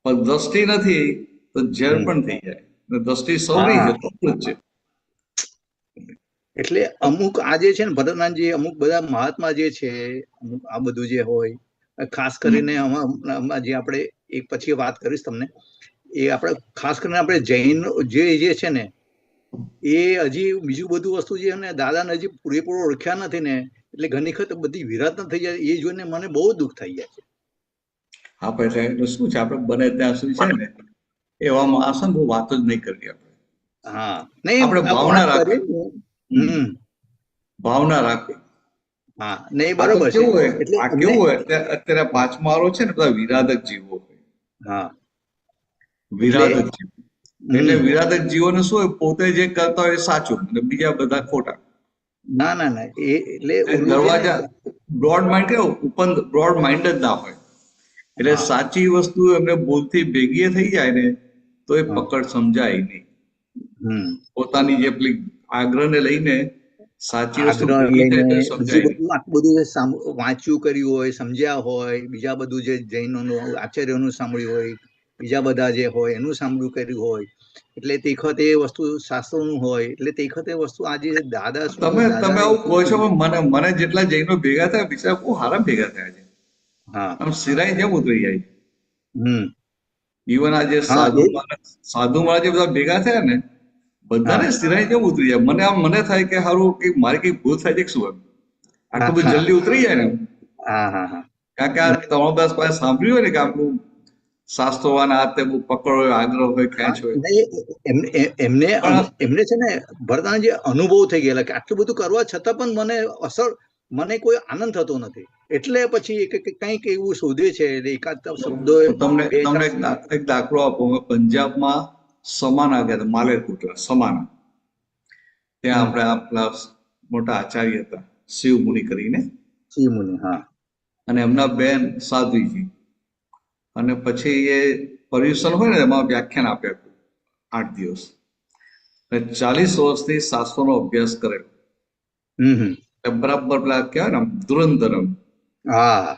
પણ દ્રષ્ટિ નથી તો ઝેર પણ થઈ જાય. અને દ્રષ્ટિ સૌની છે તો અમૃત છે. એટલે અમુક આ જે છે ને ભરતનાથજી, અમુક બધા મહાત્મા જે છે, અમુક આ બધું જે હોય, ખાસ કરીને આમાં જે આપણે એક પછી વાત કરીશ તમને, એ આપણે ખાસ કરીને આપણે જૈન જે છે ને એ હજી બીજું બધું વસ્તુ જે ને દાદાને હજી પૂરેપૂરો ઓળખ્યા નથી ને, એટલે ઘણી વખત બધી વિરાત થઈ જાય, એ જોઈને મને બહુ દુઃખ થઈ જાય છે. હા, પણ એટલે શું છે, આપણે બને ત્યાં સુધી છે ને એવા માણસો બહુ વાત જ નહીં કરવી. આપણે હા, નહીં, આપણે ભાવના રાખવી. ભાવના રાખવી. હા, નહીં, આ તો બરોબર છે. કેવું હોય, એટલે આ કેવું હોય, અત્યારે પાંચમા વાળો છે ને બધા વિરાધક જીવો હોય. હા, વિરાધક જીવો એટલે વિરાધક જીવોને શું હોય, પોતે જે કરતા હોય એ સાચું અને બીજા બધા ખોટા. ના ના ના, એ એટલે દરવાજા બ્રોડ માઇન્ડ કેવું ઓપન, બ્રોડ માઇન્ડ જ ના હોય. એટલે સાચી વસ્તુ એમને ભૂલથી ભેગી થઈ જાય ને તો એ પકડ સમજાય નહીં. પોતાની જે પેલી આગ્રહને લઈને સાચી વસ્તુ ભેગી થાય તો સમજાય નહીં. બધું વાંચ્યું કર્યું હોય, સમજ્યા હોય, બીજા બધું જે જૈનોનું આચાર્યોનું સાંભળ્યું હોય, બીજા બધા જે હોય એનું સાંભળ્યું કર્યું હોય, એટલે તે વખતે એ વસ્તુ શાસ્ત્રોનું હોય, એટલે તે વખતે વસ્તુ આજે દાદા તમે આવું કહો છો, પણ મને જેટલા જૈનો ભેગા થયા બિચારા બહુ હારા ભેગા થયા છે. આમ સિરાઈ જેમ ઉતરી જાય. ઇવન આ જે સાધુ મારા જે બધા ભેગા થયા ને બધાને સિરાઈ જેમ ઉતરી જાય. મને થાય કે સારું કે મારી કઈ ભૂલ થાય છે કે શું, આટલું બધું જલ્દી ઉતરી જાય ને. કારણ કે આ તમારા પાસે સાંભળ્યું હોય ને કે આપણું શાસ્ત્રોવાના હાથે બહુ પકડ હોય, આગ્રહ હોય, ખેંચ હોય. એમને છે ને ભરતનાથ જે અનુભવ થઈ ગયેલા કે આટલું બધું કરવા છતાં પણ મને કોઈ આનંદ થતો નથી, એટલે પછી કંઈક એવું શોધે છે. એકાદ શબ્દો તમને એક દાખલો આપો. પંજાબમાં સમાના ગયા હતા, માલેરકોટલા સમાના. ત્યાં આપણે આપણા મોટા આચાર્ય હતા શિવ મુનિ કરીને. શિવ મુનિ, હા. અને એમના બેન સાધ્વીજી. અને પછી એ પર્યુષણ હોય ને એમાં વ્યાખ્યાન આપ્યા 8 દિવસ. 40 વર્ષથી શાસ્ત્રોનો અભ્યાસ કરેલો. બરાબર પેલા કહેવાય ને ધુરંધરમ. હા.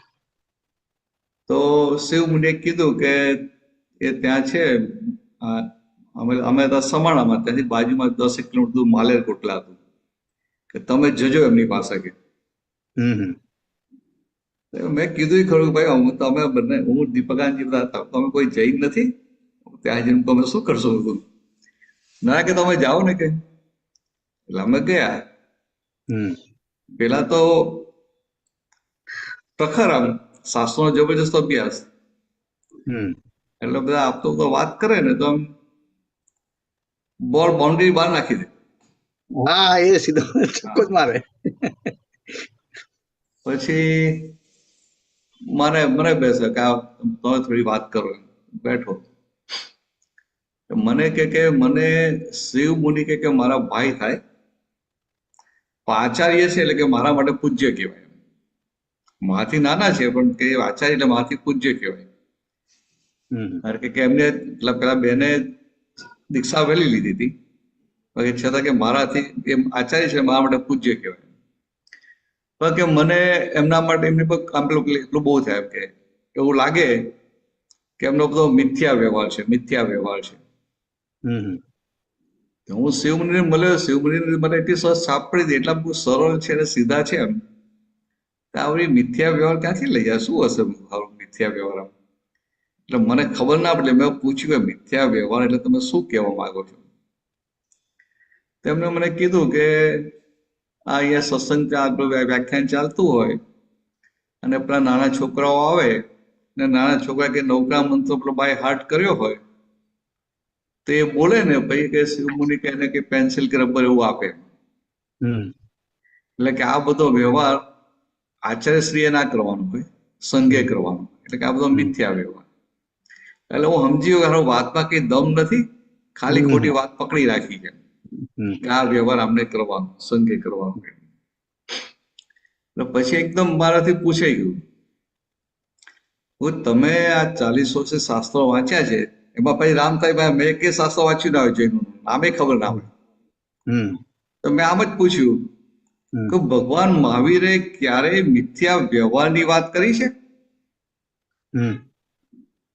તો શિવ મુનિએ કીધું કે એ ત્યાં છે, અમે હતા સમાણામાં, ત્યાંથી બાજુમાં 10 કિલોમીટર માલેરકોટલા હતું, કે તમે જજો એમની પાસે. કે મેં કીધું ખરું ભાઈ, તમે બંને, હું દીપકાનજી બધા હતા, તમે કોઈ જૈન નથી, ત્યાં જઈને તમે શું કરશો? ના કે તમે જાઓ ને કે. એટલે અમે ગયા. પેલા તો પ્રખર આમ શાસ્ત્રોનો જબરજસ્ત અભ્યાસ, એટલે બધા આપતો તો વાત કરે ને તો આમ બોલ બાઉન્ડ્રી બહાર નાખી દે. હા, એ સીધો ચોખ્ખો જ મારે. પછી મને બેસે કે તમે થોડી વાત કરો. બેઠો. મને કે મને શિવ મુનિ કે મારા ભાઈ થાય, આચાર્ય છે એટલે કે મારા માટે પૂજ્ય કહેવાય. મારાથી નાના છે પણ કે આચાર્ય એટલે મારાથી પૂજ્ય કહેવાય. કે એમને પેલા બેને દીક્ષા વહેલી લીધી હતી, બાકી છતાં કે મારાથી એમ આચાર્ય છે, મારા માટે પૂજ્ય કહેવાય. પણ કે મને એમના માટે એમની પર એટલું બહુ થાય કે એવું લાગે કે એમનો બધો મિથ્યા વ્યવહાર છે. તો હું શિવમુનિને મળ્યો, શિવમુનિને મને એટલી સહજ છાપ પડી હતી, એટલા બહુ સરળ છે અને સીધા છે એમ. તો આવી મિથ્યા વ્યવહાર ક્યાંથી લઈ જાય? શું હશે આવું મિથ્યા વ્યવહાર? આમ એટલે મને ખબર ના પડે, મેં પૂછ્યું કે મિથ્યા વ્યવહાર એટલે તમે શું કહેવા માંગો છો? તેમણે મને કીધું કે આ અહીંયા સત્સંગ આગળ વ્યાખ્યાન ચાલતું હોય અને પેલા નાના છોકરાઓ આવે ને નાના છોકરા કે નવકા મંત્ર પેલો બાય હાર્ટ કર્યો હોય તો એ બોલે ને પછી કે શિવમુનિ કે એને કે પેન્સિલ કે રબર એવું આપે. હમ એટલે કે આ બધો વ્યવહાર આચાર્યશ્રીએ ના કરવાનો હોય, સંઘે કરવાનો. એટલે કે આ બધો મિથ્યા વ્યવહાર. એટલે હું સમજી ગયો કે વાતમાં કઈ દમ નથી, ખાલી ખોટી વાત પકડી રાખી છે કે આ વ્યવહાર આમને કરવાનો, સંઘે કરવાનો. એટલે પછી એકદમ મારાથી પૂછાઈ ગયું, તમે આ 40 વર્ષે શાસ્ત્રો વાંચ્યા છે, એમાં પછી રામતાઈ મેં કે શાસ્ત્ર વાંચ્યું ના હોય, જૈનનું નામે ખબર ના હોય. તો મેં આમ જ પૂછ્યું કે ભગવાન મહાવીરે ક્યારેય મિથ્યા વ્યવહારની વાત કરી છે?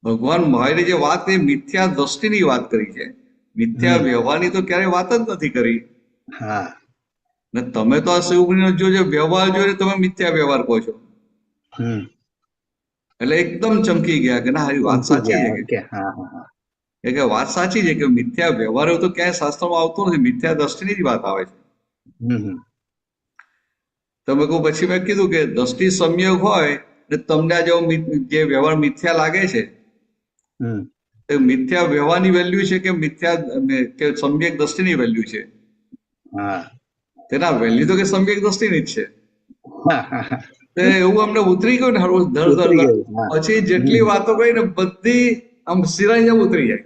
ભગવાન મહાવીરે જે વાત કરી મિથ્યા દ્રષ્ટિની વાત કરી છે, મિથ્યા વ્યવહારની તો ક્યારેય વાત જ નથી કરી. હા ને તમે તો આ શિવમુનિનો જો વ્યવહાર જોઈને તમે મિથ્યા વ્યવહાર કહો છો. એટલે એકદમ ચમકી ગયા કે ના, વાત સાચી છે. કે હા હા કે વાત સાચી છે કે મિથ્યા વ્યવહાર એવું તો ક્યાંય શાસ્ત્રમાં આવતું નથી, મિથ્યા દ્રષ્ટિની જ વાત આવે છે. તમે કહું પછી મેં કીધું કે દ્રષ્ટિ સંયોગ હોય ને તમને આ જે વ્યવહાર મિથ્યા લાગે છે, એ મિથ્યા વ્યવહારની વેલ્યુ છે કે મિથ્યા કે સમ્યક દ્રષ્ટિની વેલ્યુ છે? તેના વેલ્યુ તો કે સમ્યક દ્રષ્ટિની જ છે. એવું અમને ઉતરી ગયું ને હરવું ધર. પછી જેટલી વાતો કરી ને બધી આમ સિરાઈ જેમ ઉતરી જાય.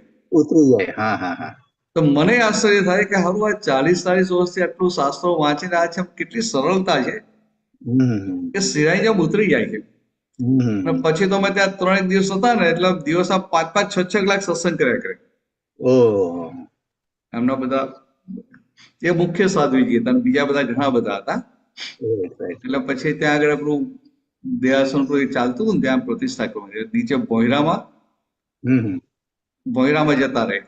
તો મને આશ્ચર્ય થાય કે હરું આ 40 વર્ષથી આટલું શાસ્ત્રો વાંચીને આ છે, કેટલી સરળતા છે કે સિરાઈ જેમ ઉતરી જાય છે. અને પછી તો અમે ત્યાં 3 દિવસ હતા ને, એટલે દિવસના 5-5, 6-6 કલાક સત્સંગ કર્યા કરે. એમના બધા એ મુખ્ય સાધ્વીજી હતા, બીજા બધા ઘણા બધા હતા. એટલે પછી ત્યાં આગળ આપણું દેહાસન ચાલતું હતું ને, ત્યાં પ્રતિષ્ઠા કરવાની નીચે ભોયરામાં જતા રહે.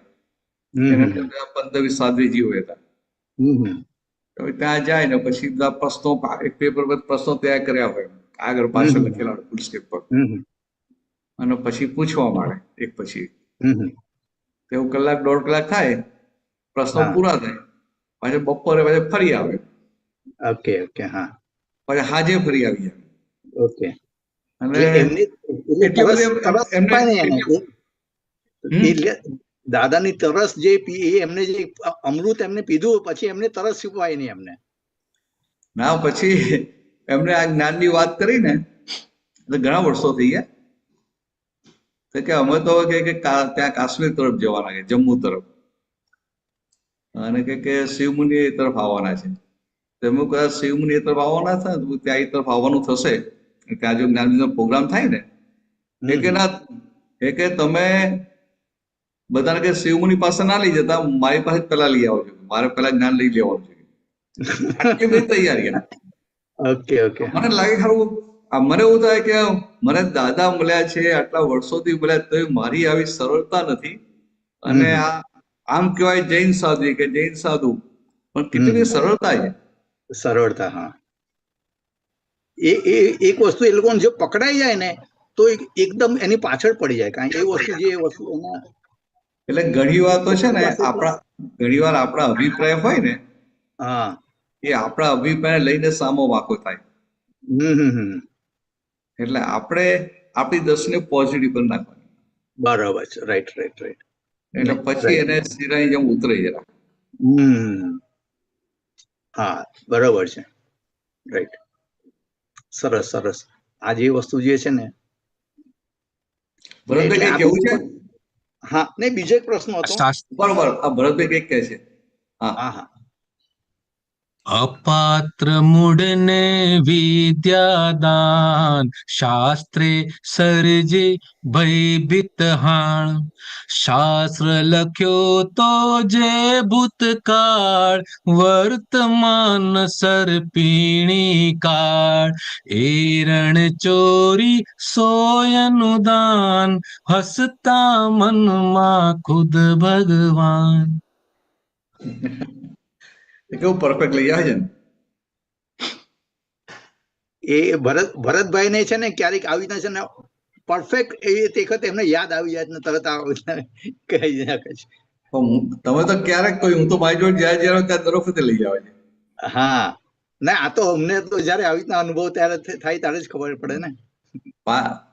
15-20 સાધ્વીજીઓ હતા. ત્યાં જાય ને પછી પ્રશ્નો, એક પેપર પર પ્રશ્નો તૈયાર કર્યા હોય, આગળ પાછળ લખેલા હોય ફૂલ સ્ટેપ પર, અને પછી પૂછવા માંડે એક પછી. એવું 1-1.5 કલાક થાય, પ્રશ્નો પૂરા થાય, પાછળ બપોરે પાછળ ફરી આવે. પછી હાજે ફરી આવી જાય. અને એટલી બધી દાદાની તરસ જે એમને જે અમૃત એમને પીધું પછી એમને તરસ છુપાય નહીં એમને. ના, પછી એમને આ જ્ઞાનની વાત કરી ને, એટલે ઘણા વર્ષો થઈ ગયા. તો કે અમે તો કે ત્યાં કાશ્મીર તરફ જવાના, કે જમ્મુ તરફ, અને કે શિવમુનિ એ તરફ આવવાના છે. તમે કદાચ શિવમુનિ એ તરફ આવવાના થાય ને, ત્યાં એ તરફ આવવાનું થશે, ત્યાં જો જ્ઞાનનો પ્રોગ્રામ થાય ને, કે ના, કે તમે બધાને કે શિવમુનિ પાસે ના લઈ જતા, મારી પાસે પેલા લઈ આવો છો, મારે પેલા જ્ઞાન લઈ લેવાનું છે. આટલી બધી તૈયારી. મને લાગે ખરું, મને એવું થાય કે મને દાદા મળ્યા છે, આટલા વર્ષોથી મળ્યા, તો મારી આવી સરળતા નથી. અને આમ કહેવાય જૈન સાધુ, કે જૈન સાધુ, પણ કેટલી સરળતા છે. સરળતા, હા. એક વસ્તુ એ લોકોને જો પકડાઈ જાય ને તો એકદમ એની પાછળ પડી જાય, કારણ કે એ વસ્તુ એના. એટલે ઘણી વાર તો છે ને, આપણા અભિપ્રાય હોય ને, એ આપણા અભિપ્રાય લઈને સામો વાંકો થાય. એટલે આપણે આપણી દ્રષ્ટિને પોઝિટિવ કરી નાખવાની. બરાબર છે, રાઈટ. એટલે પછી એને સિરાઈ જેમ ઉતરે જરા. હા, બરાબર છે, રાઈટ. સરસ. આ જે વસ્તુ જે છે ને, ભરતભાઈ કેવું છે? હા, નહીં, બીજો એક પ્રશ્ન હતો. બરોબર, આ ભરતભાઈ કઈક કહે છે. હા. અપાત્ર મૂળને વિદ્યાદાન, શાસ્ત્રે સર્જે ભયભીત હાણ. શાસ્ત્ર લખ્યો તો જે ભૂતકાળ, વર્તમાન સર્પિણી કાળ. એરણ ચોરી સોય અનુદાન, હસતા મનમાં ખુદ ભગવાન. એ કેવું પરફેક્ટ લઈ આવે છે ને. એ ભરતભાઈને છે ને ક્યારેક આવી રીતના છે ને પરફેક્ટ એ વખત એમને યાદ આવી જાય ને તરત કહી નાખે છે. તમે તો ક્યારેક કહ્યું, હું તો મારી જોડે જ્યારે જ્યારે ત્યાં દર વખતે લઈ આવે છે. હા, ના આ તો અમને તો જયારે આવી રીતના અનુભવ ત્યારે થાય ત્યારે જ ખબર પડે ને.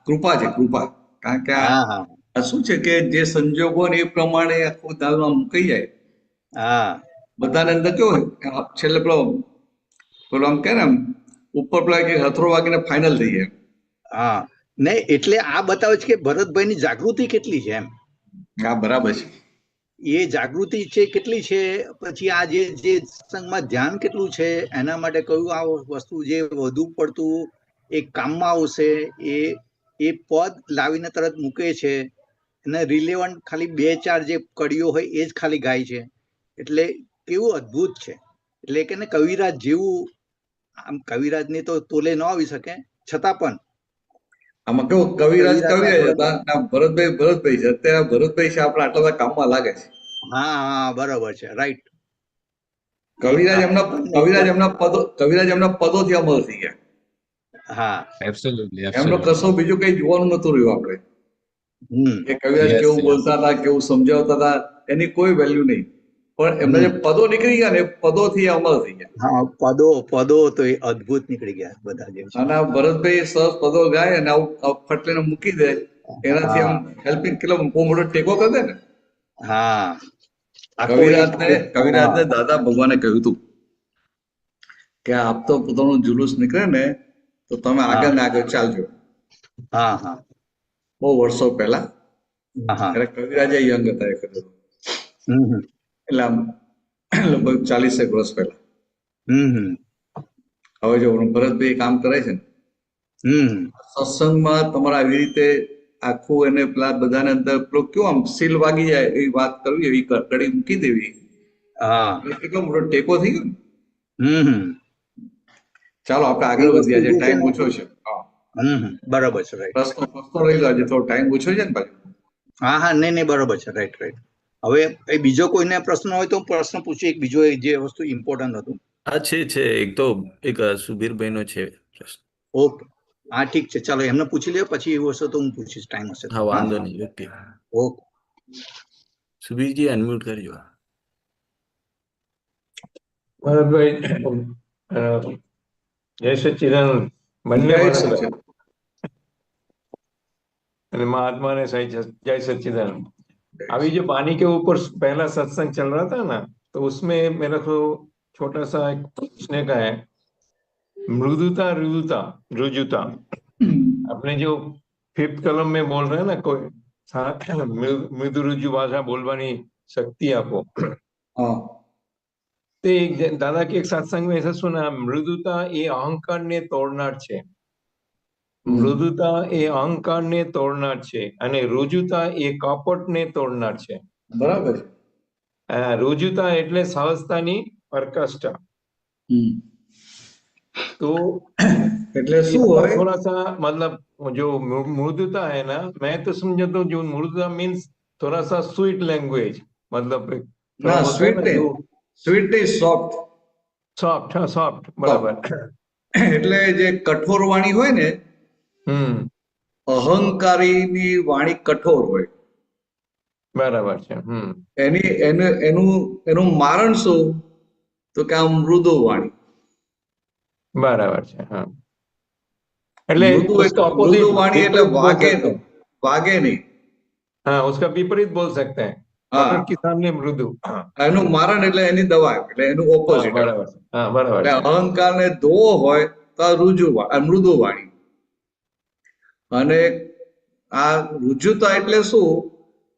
કૃપા છે, કૃપા. કારણ કે હા હા આ શું છે કે જે સંજોગો ને એ પ્રમાણે આખું દાલમાં મુકાઈ જાય. હા બધાને અંદર કેવું છેલ્લે પેલો આમ કે ને ઉપર પેલા કે હથરો વાગીને ફાઇનલ થઈ જાય. હા, નહીં એટલે આ બતાવે છે કે ભરતભાઈની જાગૃતિ કેટલી છે એમ. હા, બરાબર છે. એ જાગૃતિ છે કેટલી છે, પછી આ જે સત્સંગમાં ધ્યાન કેટલું છે, એના માટે કયું આ વસ્તુ જે વધુ પડતું એ કામમાં આવશે એ પદ લાવીને તરત મૂકે છે. એને રિલેવન્ટ ખાલી 2-4 જે કડીઓ હોય એ જ ખાલી ગાય છે. એટલે કેવું અદ્ભુત છે. એટલે કે ને કવિરાજ જેવું, આમ કવિરાજની તો તોલે ન આવી શકે, છતાં પણ આમાં કેવું કવિરાજ કવિરાજના હતા, ના ભરતભાઈ છે. અત્યારે ભરતભાઈ છે આપણા આટલા બધા કામમાં લાગે છે. હા હા બરાબર છે, રાઈટ. કવિરાજ એમના પદોથી અમર થઈ ગયા. હા એબ્સોલ્યુટલી, એમનો એબ્સોલ્યુટલી. કશો બીજું કઈ જોવાનું નતું રહ્યું આપણે. હમ કે કવિરાજ યસ, કેવું યસ. બોલતા હતા, કેવું સમજાવતા હતા, એની કોઈ વેલ્યુ નહીં. પણ એમના જે પદો નીકળી ગયા ને, પદોથી અમર થઈ ગયા. હા, પદો તો એ અદ્ભુત નીકળી ગયા બધા જે છે. અને આ ભરતભાઈ સરસ પદો ગાય અને આવું ફટલીને મૂકી દે, એનાથી આમ હેલ્પિંગ કેટલો બહુ મોટો ટેકો કરી દે ને. હા, કવિરાજને દાદા ભગવાને કહ્યું હતું કે આપ તો પોતાનું જુલુસ નીકળે ને તો તમે આગળ ને આગળ ચાલજો. હા હા બહુ વર્ષો પહેલા. હા ત્યારે કવિરાજ યંગ હતા એ વખતે. હમ એટલે આમ લગભગ 40 વર્ષ પહેલા. હમ હવે જો ભરતભાઈ કામ કરે છે ને, હમ સત્સંગમાં તમારે આવી રીતે આખું એને પેલા બધાને અંદર પેલો કેવું આમ સીલ વાગી જાય એવી વાત કરવી, એવી કડી મૂકી દેવી, હા કેટલો મોટો ટેકો થઈ ગયો ને. હમ ચાલો આપણે આગળ વધીએ, આજે ટાઈમ ઓછો છે. બરાબર છે, રાઈટ. પ્રશ્નો રહી ગયો, આજે થોડો ટાઈમ ઓછો છે ને પાછું. હા હા, નહીં બરાબર છે, રાઈટ રાઈટ. હવે એ બીજો કોઈને પ્રશ્ન હોય તો પ્રશ્ન પૂછીએ, એક બીજો જે વસ્તુ ઇમ્પોર્ટન્ટ હતું. હા, છે એક સુબીરભાઈનો છે પ્રશ્ન. ઓકે, હા ઠીક છે, ચાલો એમને પૂછી લે, પછી એવું હશે તો હું પૂછીશ, ટાઈમ હશે તો. હા, વાંધો નહીં. Okay, okay. સુબીરજી અનમ્યુટ કરજો. ભરતભાઈ, જય સચ્ચિદાનંદ. બંને ભરતભાઈ અને महात्मा ने सही जय सच्चिदानंद. अभी जो पानी के ऊपर पहला सत्संग चल रहा था ना, तो उसमें मेरा को छोटा सा एक पूछने का है, मृदुता रुजुता रुजुता, अपने जो 5th कलम में बोल रहे हैं ना, कोई मृदु रुजु भाषा बोलवानी शक्ति आपको. तो एक दादा के एक सत्संग में ऐसा सुना, मृदुता ये अहंकार ने तोड़नार છે. મૃદુતા એ અહંકારને તોડનાર છે અને રુજુતા એ કપટને તોડનાર છે. બરાબર. રુજુતા એટલે સહજતાની પ્રકાષ્ઠા. तो એટલે શું હોય, थोड़ा सा मतलब जो मृदुता है ना, मैं तो समझता हूँ जो मृदुता मीन्स थोड़ा सा स्वीट लैंग्वेज, मतलब ના સ્વીટ નહીં, સ્વીટ નહીં, સોફ્ટ. सॉफ्ट, हाँ सॉफ्ट, बराबर. એટલે જે કઠોર વાણી હોય ને, અહંકારીની વાણી કઠોર હોય. બરાબર છે. એનું મારણ શું, તો કે આ મૃદુ વાણી. બરાબર છે. હા, એટલે મૃદુ વાણી એટલે વાગે નહીં. हाँ, उसका विपरीत बोल सकते हैं. कठोर के सामने मृदु. એનું મારણ એટલે એની દવા, એટલે એનું ઓપોઝિટ. બરાબર. હા, બરાબર. એટલે અહંકાર ને ધોવો હોય તો મૃદુ વાણી. અને આ રુજુતા એટલે શું,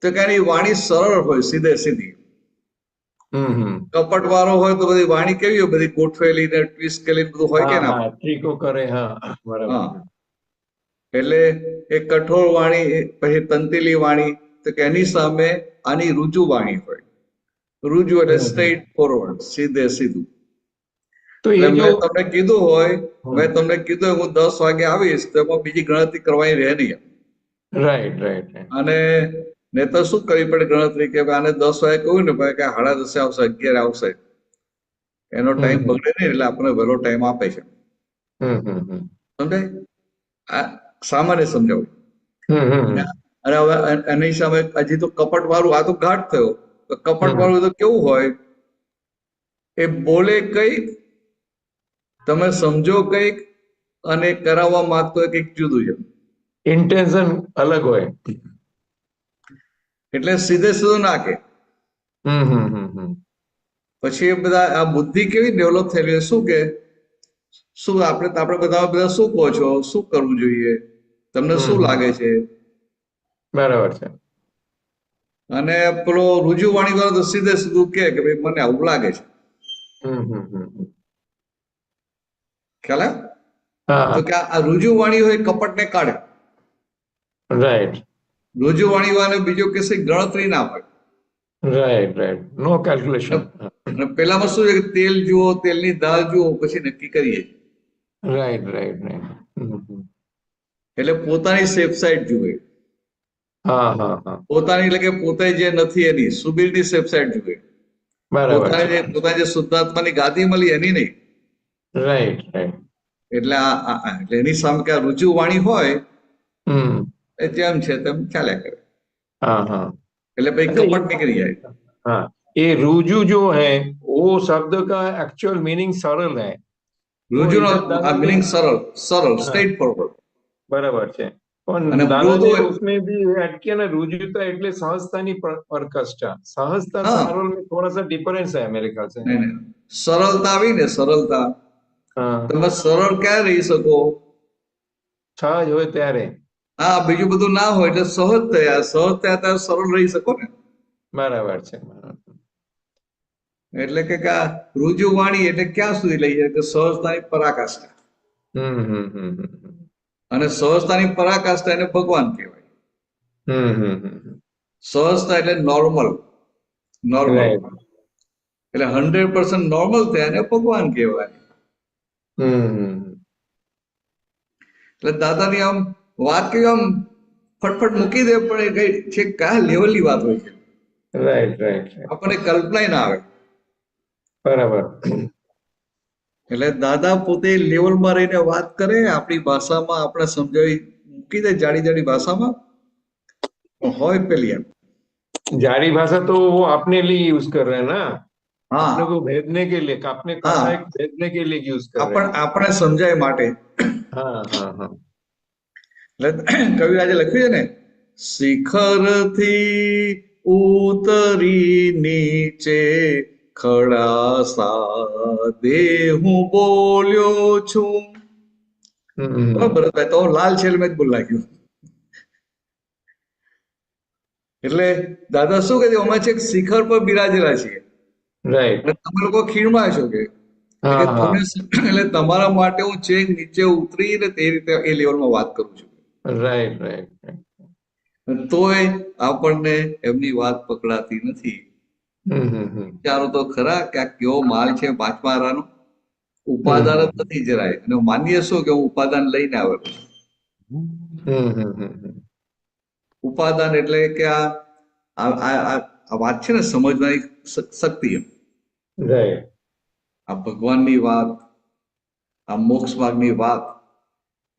તો કે એની વાણી સરળ હોય, સીધે સીધી. કપટ વાળો હોય તો બધી વાણી કેવી હોય, બધી ગોઠવેલી ને ટ્વિસ્ટ કરેલી બધું હોય કે ના. ટ્રીકો કરે. હા, બરાબર. એટલે એ કઠોર વાણી, પછી તંતીલી વાણી, તો કે એની સામે આની રુજુ વાણી હોય. રુજુ એટલે સ્ટ્રેટ ફોરવર્ડ, સીધે સીધું. તો મેં તમને કીધું હોય, હું 10 વાગે આવીશ, તો એમાં બીજી ગણતરી કરવાની રહે નહીં. રાઈટ. અને ને તો શું કરવી પડે ગણતરી કે ભાઈ આને 10 વાગે કહ્યું ને ભાઈ કે 10:30 આવશે, 11 આવશે, એનો ટાઈમ હમ બગડે નહીં એટલે આપણને વહેલો ટાઈમ આપે છે. સમજાય? આ સામાન્ય સમજાવું. અને હવે એની સામે હજી તો કપટ વાળું, આ તો ઘાટ થયો. તો કપટ વાળું તો કેવું હોય, એ બોલે કંઈક, તમે સમજો કંઈક, અને કરાવવા માંગતો હોય કંઈક જુદું છે. ઇન્ટેન્શન અલગ હોય. એટલે સીધે સીધું ના કે. પછી એ બધા આ બુદ્ધિ કેવી ડેવલપ થયેલી હોય, શું કે શું આપણે બધા શું કહો છો, શું કરવું જોઈએ, તમને શું લાગે છે? બરાબર છે. અને પેલો રુજુવાણી વાળો તો સીધે સીધું કે ભાઈ મને આવું લાગે છે. ખ્યાલ આવે? તો કે આ રુજુવાણી હોય કપટને કાઢે. રાઈટ રુજુવાણી વાળાને બીજો કશી ગણતરી ના હોય. Right right no calculation. અને પેલામાં શું છે કે તેલ જુઓ, તેલની દાળ જુઓ, પછી નક્કી કરીએ. Right right right. એટલે પોતાની સેફ સાઈડ જુએ. પોતાની એટલે કે પોતે જે નથી એની સુબીરની સેફ સાઈડ જુએ. બરાબર છે. પોતાની જે શુદ્ધાત્માની ગાદી મળી એની નહીં. Right right. એટલે એટલે એની સામે કે રુજુવાણી હોય એ જેમ છે તેમ ચાલ્યા કરે. એટલે પછી કપટ નીકળી જાય. हाँ, ये रुजु जो है वो शब्द का एक्चुअल मीनिंग सरल है. રુજુનો मीनिंग सरल स्ट्रेट फॉरवर्ड. બરાબર છે. પણ અને દાદાજી મૃદુ उसमें भी अटके ना रुजुता એટલે સહજતાની પ્રકષ્ટા. સહજતા हाँ। सरल में थोड़ा सा डिफरेंस है मेरे ख्याल से. નહીં નહીં, સરળતા આવી ને, સરળતા. हाँ, તમે સરળ ક્યાં રહી શકો? સહજ હોય ત્યારે. હા, બીજું બધું ના હોય એટલે સહજ થયા ત્યારે સરળ રહી શકો ને. બરાબર છે. એટલે કે આ રુજુવાણી એટલે ક્યાં સુધી લઈ જાય કે સહજતાની પરાકાષ્ઠા. અને સહજતાની પરાકાષ્ઠા એને ભગવાન કહેવાય. સહજતા એટલે નોર્મલ. Right. એટલે 100% નોર્મલ થયા એને ભગવાન કહેવાય. એટલે દાદાની આમ વાત કેવી આમ ફટફટ મૂકી દે, પણ એ કઈ છે કયા લેવલની વાત હોય છે રાઈટ રાઈટ. આપણને કલ્પના ના આવે. બરાબર. એટલે દાદા પોતે લેવલમાં રહીને વાત કરે, આપણી ભાષામાં આપણે સમજાવી મૂકી દે, જાડી જાડી ભાષામાં. હોય પેલી એમ जारी भाषा तो वो अपने लिए यूज कर रहे हैं ना, हाँ अपने को भेजने के लिए, अपने कसाई को भेजने के लिए यूज कर रहे हैं. આપણે સમજાય માટે. हाँ हाँ हाँ. એટલે કવિરાજે લખ્યું છે ને, શિખરથી ઉતરી નીચે ખડાસા દે હું બોલ્યો છું. બરાબર, તો લાલ છેલ મેં જ બોલ નાખ્યું. એટલે દાદા શું કહે છે, અમે છેક શિખર પર બિરાજેલા છીએ. રાઈટ. તમે લોકો ખીણમાં છો કે એટલે તમારા માટે હું છેક નીચે ઉતરીને તે રીતે એ લેવલમાં વાત કરું છું. Right right. તોય આપણને એમની વાત પકડાતી નથી. વિચારો તો ખરા કે આ કેવો માલ છે પાંચમા આરાનો. ઉપાદાન જ નથી જરાય. અને માનીએ શું કે હું ઉપાદાન લઈને આવેલો છું. ઉપાદાન એટલે કે આ વાત છે ને સમજવાની શક્તિ. એમ આ ભગવાનની વાત, આ મોક્ષ માર્ગની વાત,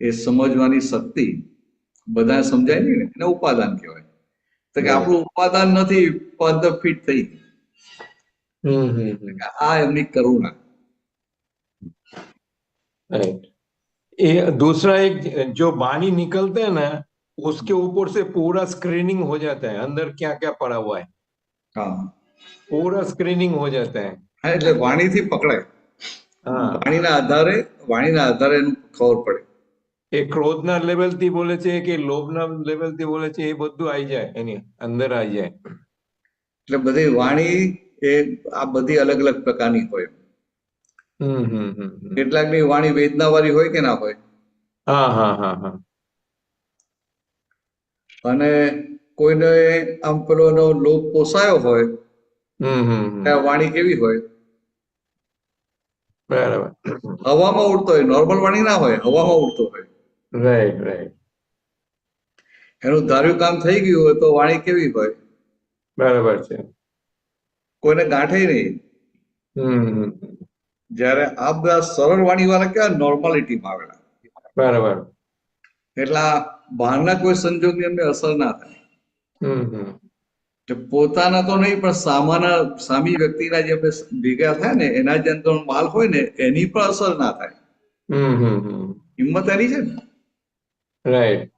એ સમજવાની શક્તિ બધા સમજાય નહીં ને, એને ઉપાદાન કહેવાય. તો કે આપણું ઉપાદાન નથી, પદ ફિટ થઈ. આ એમની કરુણા. ये दूसरा एक जो बानी निकलते हैं ना, उसके ऊपर से पूरा स्क्रीनिंग हो जाता है, अंदर क्या क्या पड़ा हुआ है. હા, पूरा स्क्रीनिंग हो जाता है. હા, એટલે વાણીથી પકડાય. વાણીના આધારે એનું ખબર પડે. એ ક્રોધના લેવલથી બોલે છે કે લોભના લેવલથી બોલે છે, એ બધું આવી જાય એની અંદર આવી જાય. એટલે બધી વાણી એ આ બધી અલગ અલગ પ્રકારની હોય. કેટલાકની વાણી વેદનાવાળી હોય કે ના હોય. હા હા હા હા. અને કોઈને આમ પેલો એનો લોભ પોસાયો હોય, વાણી કેવી હોય, બરાબર. હવામાં ઉડતો હોય. નોર્મલ વાણી ના હોય, હવામાં ઉડતો હોય. Right right. એનું ધાર્યું કામ થઈ ગયું હોય તો વાણી કેવી હોય? બરાબર છે. કોઈને ગાંઠે નહીં. હમ. જ્યારે આ બધા સરળ વાણી વાળા કેવા નોર્માલિટીમાં આવેલા, બરાબર. એટલે આ બહારના કોઈ સંજોગની એમને અસર ના થાય. હમ. જે પોતાના તો નહીં પણ સામી વ્યક્તિના જે ભેગા થાય ને એના જે અંદર માલ હોય ને એની પણ અસર ના થાય. હમ. હિંમત એની છે ને. રાઈટ.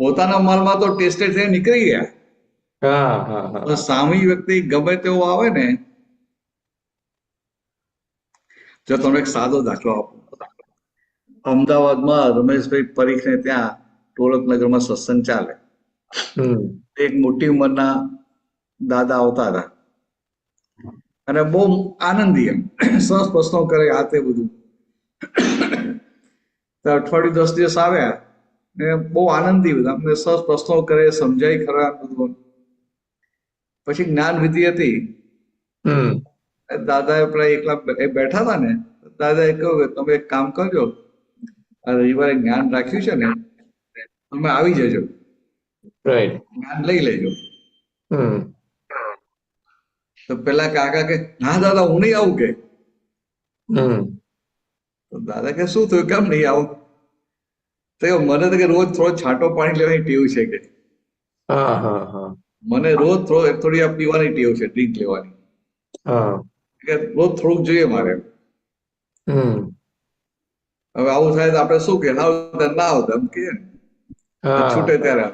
પોતાના માલમાં તો ટેસ્ટેડ થઈ નીકળી ગયા, હા હા પણ હા. સામી વ્યક્તિ ગમે તેવો આવે ને, જો તમે એક સાદો દાખલો આપો. અમદાવાદમાં રમેશભાઈ પરીખને ત્યાં ઢોલકનગરમાં સત્સંગ ચાલે. હમ. એક મોટી ઉંમરના દાદા આવતા હતા અને બહુ આનંદી, એમ સરસ પ્રશ્નો કરે, આ તે બધું. તો અઠવાડિયું 10 દિવસ આવ્યા ને બહુ આનંદી બધા, અમને સરસ પ્રશ્નો કરે, સમજાય ખરા બધું. પછી જ્ઞાન વિધિ હતી. હમ. દાદાએ પેલા એકલા બેઠા હતા ને, દાદાએ કહ્યું કે તમે એક કામ કરજો, આ રવિવારે જ્ઞાન રાખ્યું છે ને, તમે આવી જજો, રાઈટ. જ્ઞાન લઈ લેજો. હમ. તો પેલા કાકા કે ના દાદા હું નહીં આવું કે. હમ. તો દાદા કે શું થયું, કેમ નહીં આવું? તો કે મને તો કે રોજ થોડો છાંટો પાણી લેવાની ટેવ છે કે, હા હા હા. મને રોજ થોડી આ પીવાની ટેવ છે, ડ્રિંક લેવાની, હા. કે રોજ થોડુંક જોઈએ મારે. હમ. હવે આવું થાય તો આપણે શું કે ના આવતા એમ કે હા. છૂટે ત્યારે.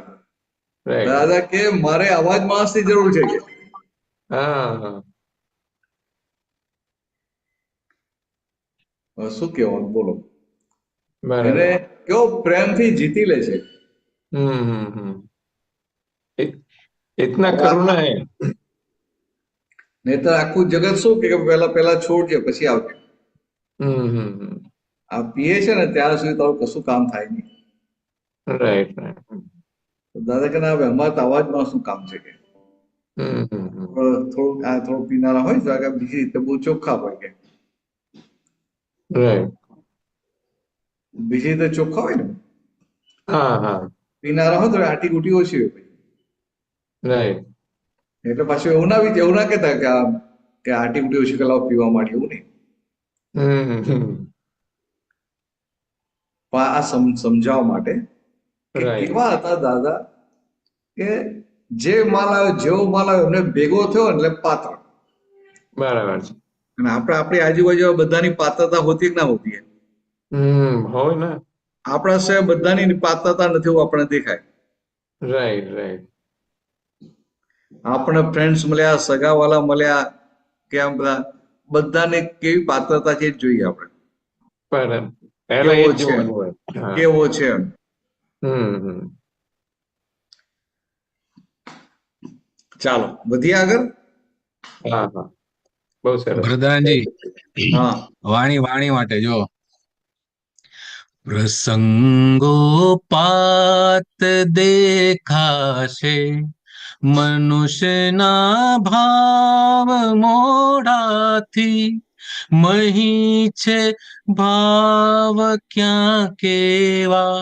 રાઈટ. દાદા કે મારે આવા જ માણસની જરૂર છે કે. હા હા. હવે શું કહેવાનું બોલો. બરાબર. એને કેવો પ્રેમથી જીતી લે છે. हम्म. इतना करुणा है. નહીતર આખું જગત શું કે પેલા છોડજે પછી આવજે. हम्म. આ પીએ છે ને ત્યાં સુધી તારું કશું કામ થાય નહીં. Right right. તો દાદા કે ના હવે અમારે તો આવા જ માણસનું કામ છે કે. हम्म. થોડું પીનારા હોય તો આગળ બીજી રીતે બહુ ચોખ્ખા હોય કે, राइट. બીજી રીતે ચોખ્ખા હોય ને. हाँ हाँ. પીનારા હોય તો આટી ગુટી ઓછી હોય. राइट. એટલે પાછું એવું ના કહેતા કે આટી ગુટી ઓછી કલાક પીવા માટે, એવું નહીં. हम्म. પણ આ સમજાવવા માટે કે Right. કેવા હતા દાદા, કે જે માલ આવ્યો જેવો માલ આવ્યો એમને ભેગો થયો ને એટલે પાત્ર. बराबर છે. અને આપણી આજુબાજુ બધાની પાત્રતા હોતી કે ના હોતી? હોય ને. આપણા સિવાય બધાની પાત્રતા નથી એવું આપણને દેખાય. Right right. આપણે ફ્રેન્ડ્સ મળ્યા, સગાવાલા મળ્યા, કે આમ બધાને કેવી પાત્રતા છે એ જોઈએ આપણે. પણ પહેલા એ કેવો જ છે, જોવાનું હોય. હા. કેવો છે. હમ. ચાલો વધીએ આગળ. હા હા, બહુ સરસ. ભરદાનજી, હા. વાણી માટે જો પ્રસંગોપાત દેખાશે મનુષ્યના ભાવ મોડાથી, મહી છે ભાવ ક્યાં કેવા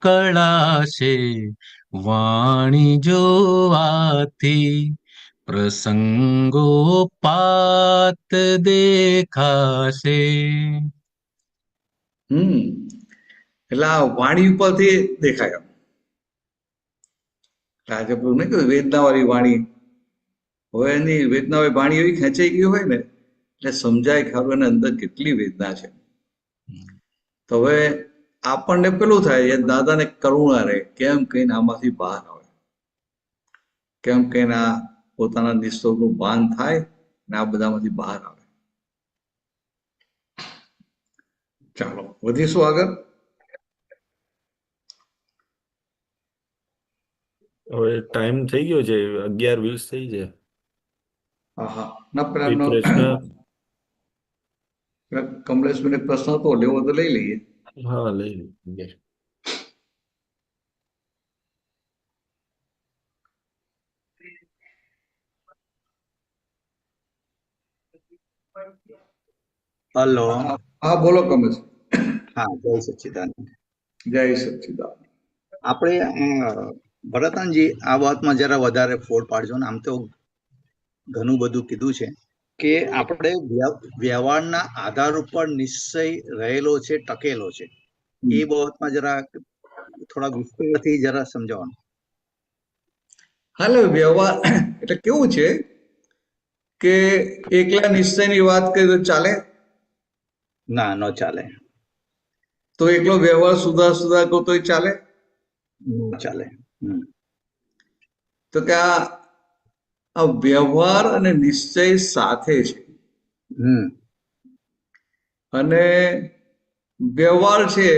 કળાશે વાણી જોવાથી, પ્રસંગોપાત દેખાશે. એટલે આ વાણી ઉપરથી દેખાય. આજે પેલું નહીં કહ્યું વેદના વાળી વાણી, હવે એની વેદના વાળી વાણી એવી ખેંચાઈ ગઈ હોય ને એટલે સમજાય ખરું એને અંદર કેટલી વેદના છે. તો હવે આપણને પેલું થાય દાદાને કરુણા રહે, કેમ કહીને આમાંથી બહાર આવે, કેમ કહીને આ પોતાના નિસ્તોનું ભાન થાય ને આ બધામાંથી બહાર આવે. ચાલો વધીશું આગળ. હવે ટાઈમ થઈ ગયો છે, 11:20 થઈ છે. હા ના શ્રી કૃષ્ણ. કમલેશભાઈને પ્રશ્ન હતો લેવો તો લઈ લઈએ. હા, લઈ લઈએ. હલો. હા બોલો કમલેશ. હા, જય સચ્ચિદાનંદ. જય સચ્ચિદાનંદ. આપણે ભરતનજી, આ વાતમાં જરા વધારે ફોડ પાડજો ને. આમ તો ઘણું બધું કીધું છે કે આપણે વ્યવહારના આધાર ઉપર નિશ્ચય રહેલો છે, ટકેલો છે. એ બાબતમાં જરા થોડા વિસ્તારથી જરા સમજાવવાનું. હાલે વ્યવહાર એટલે કેવું છે કે એકલા નિશ્ચયની વાત કરીએ તો ચાલે? ના, ન ચાલે. તો એકલો વ્યવહાર સુધા કહો તોય ચાલે? ન ચાલે. તો કે આ વ્યવહાર અને નિશ્ચય સાથે છે. અને વ્યવહાર છે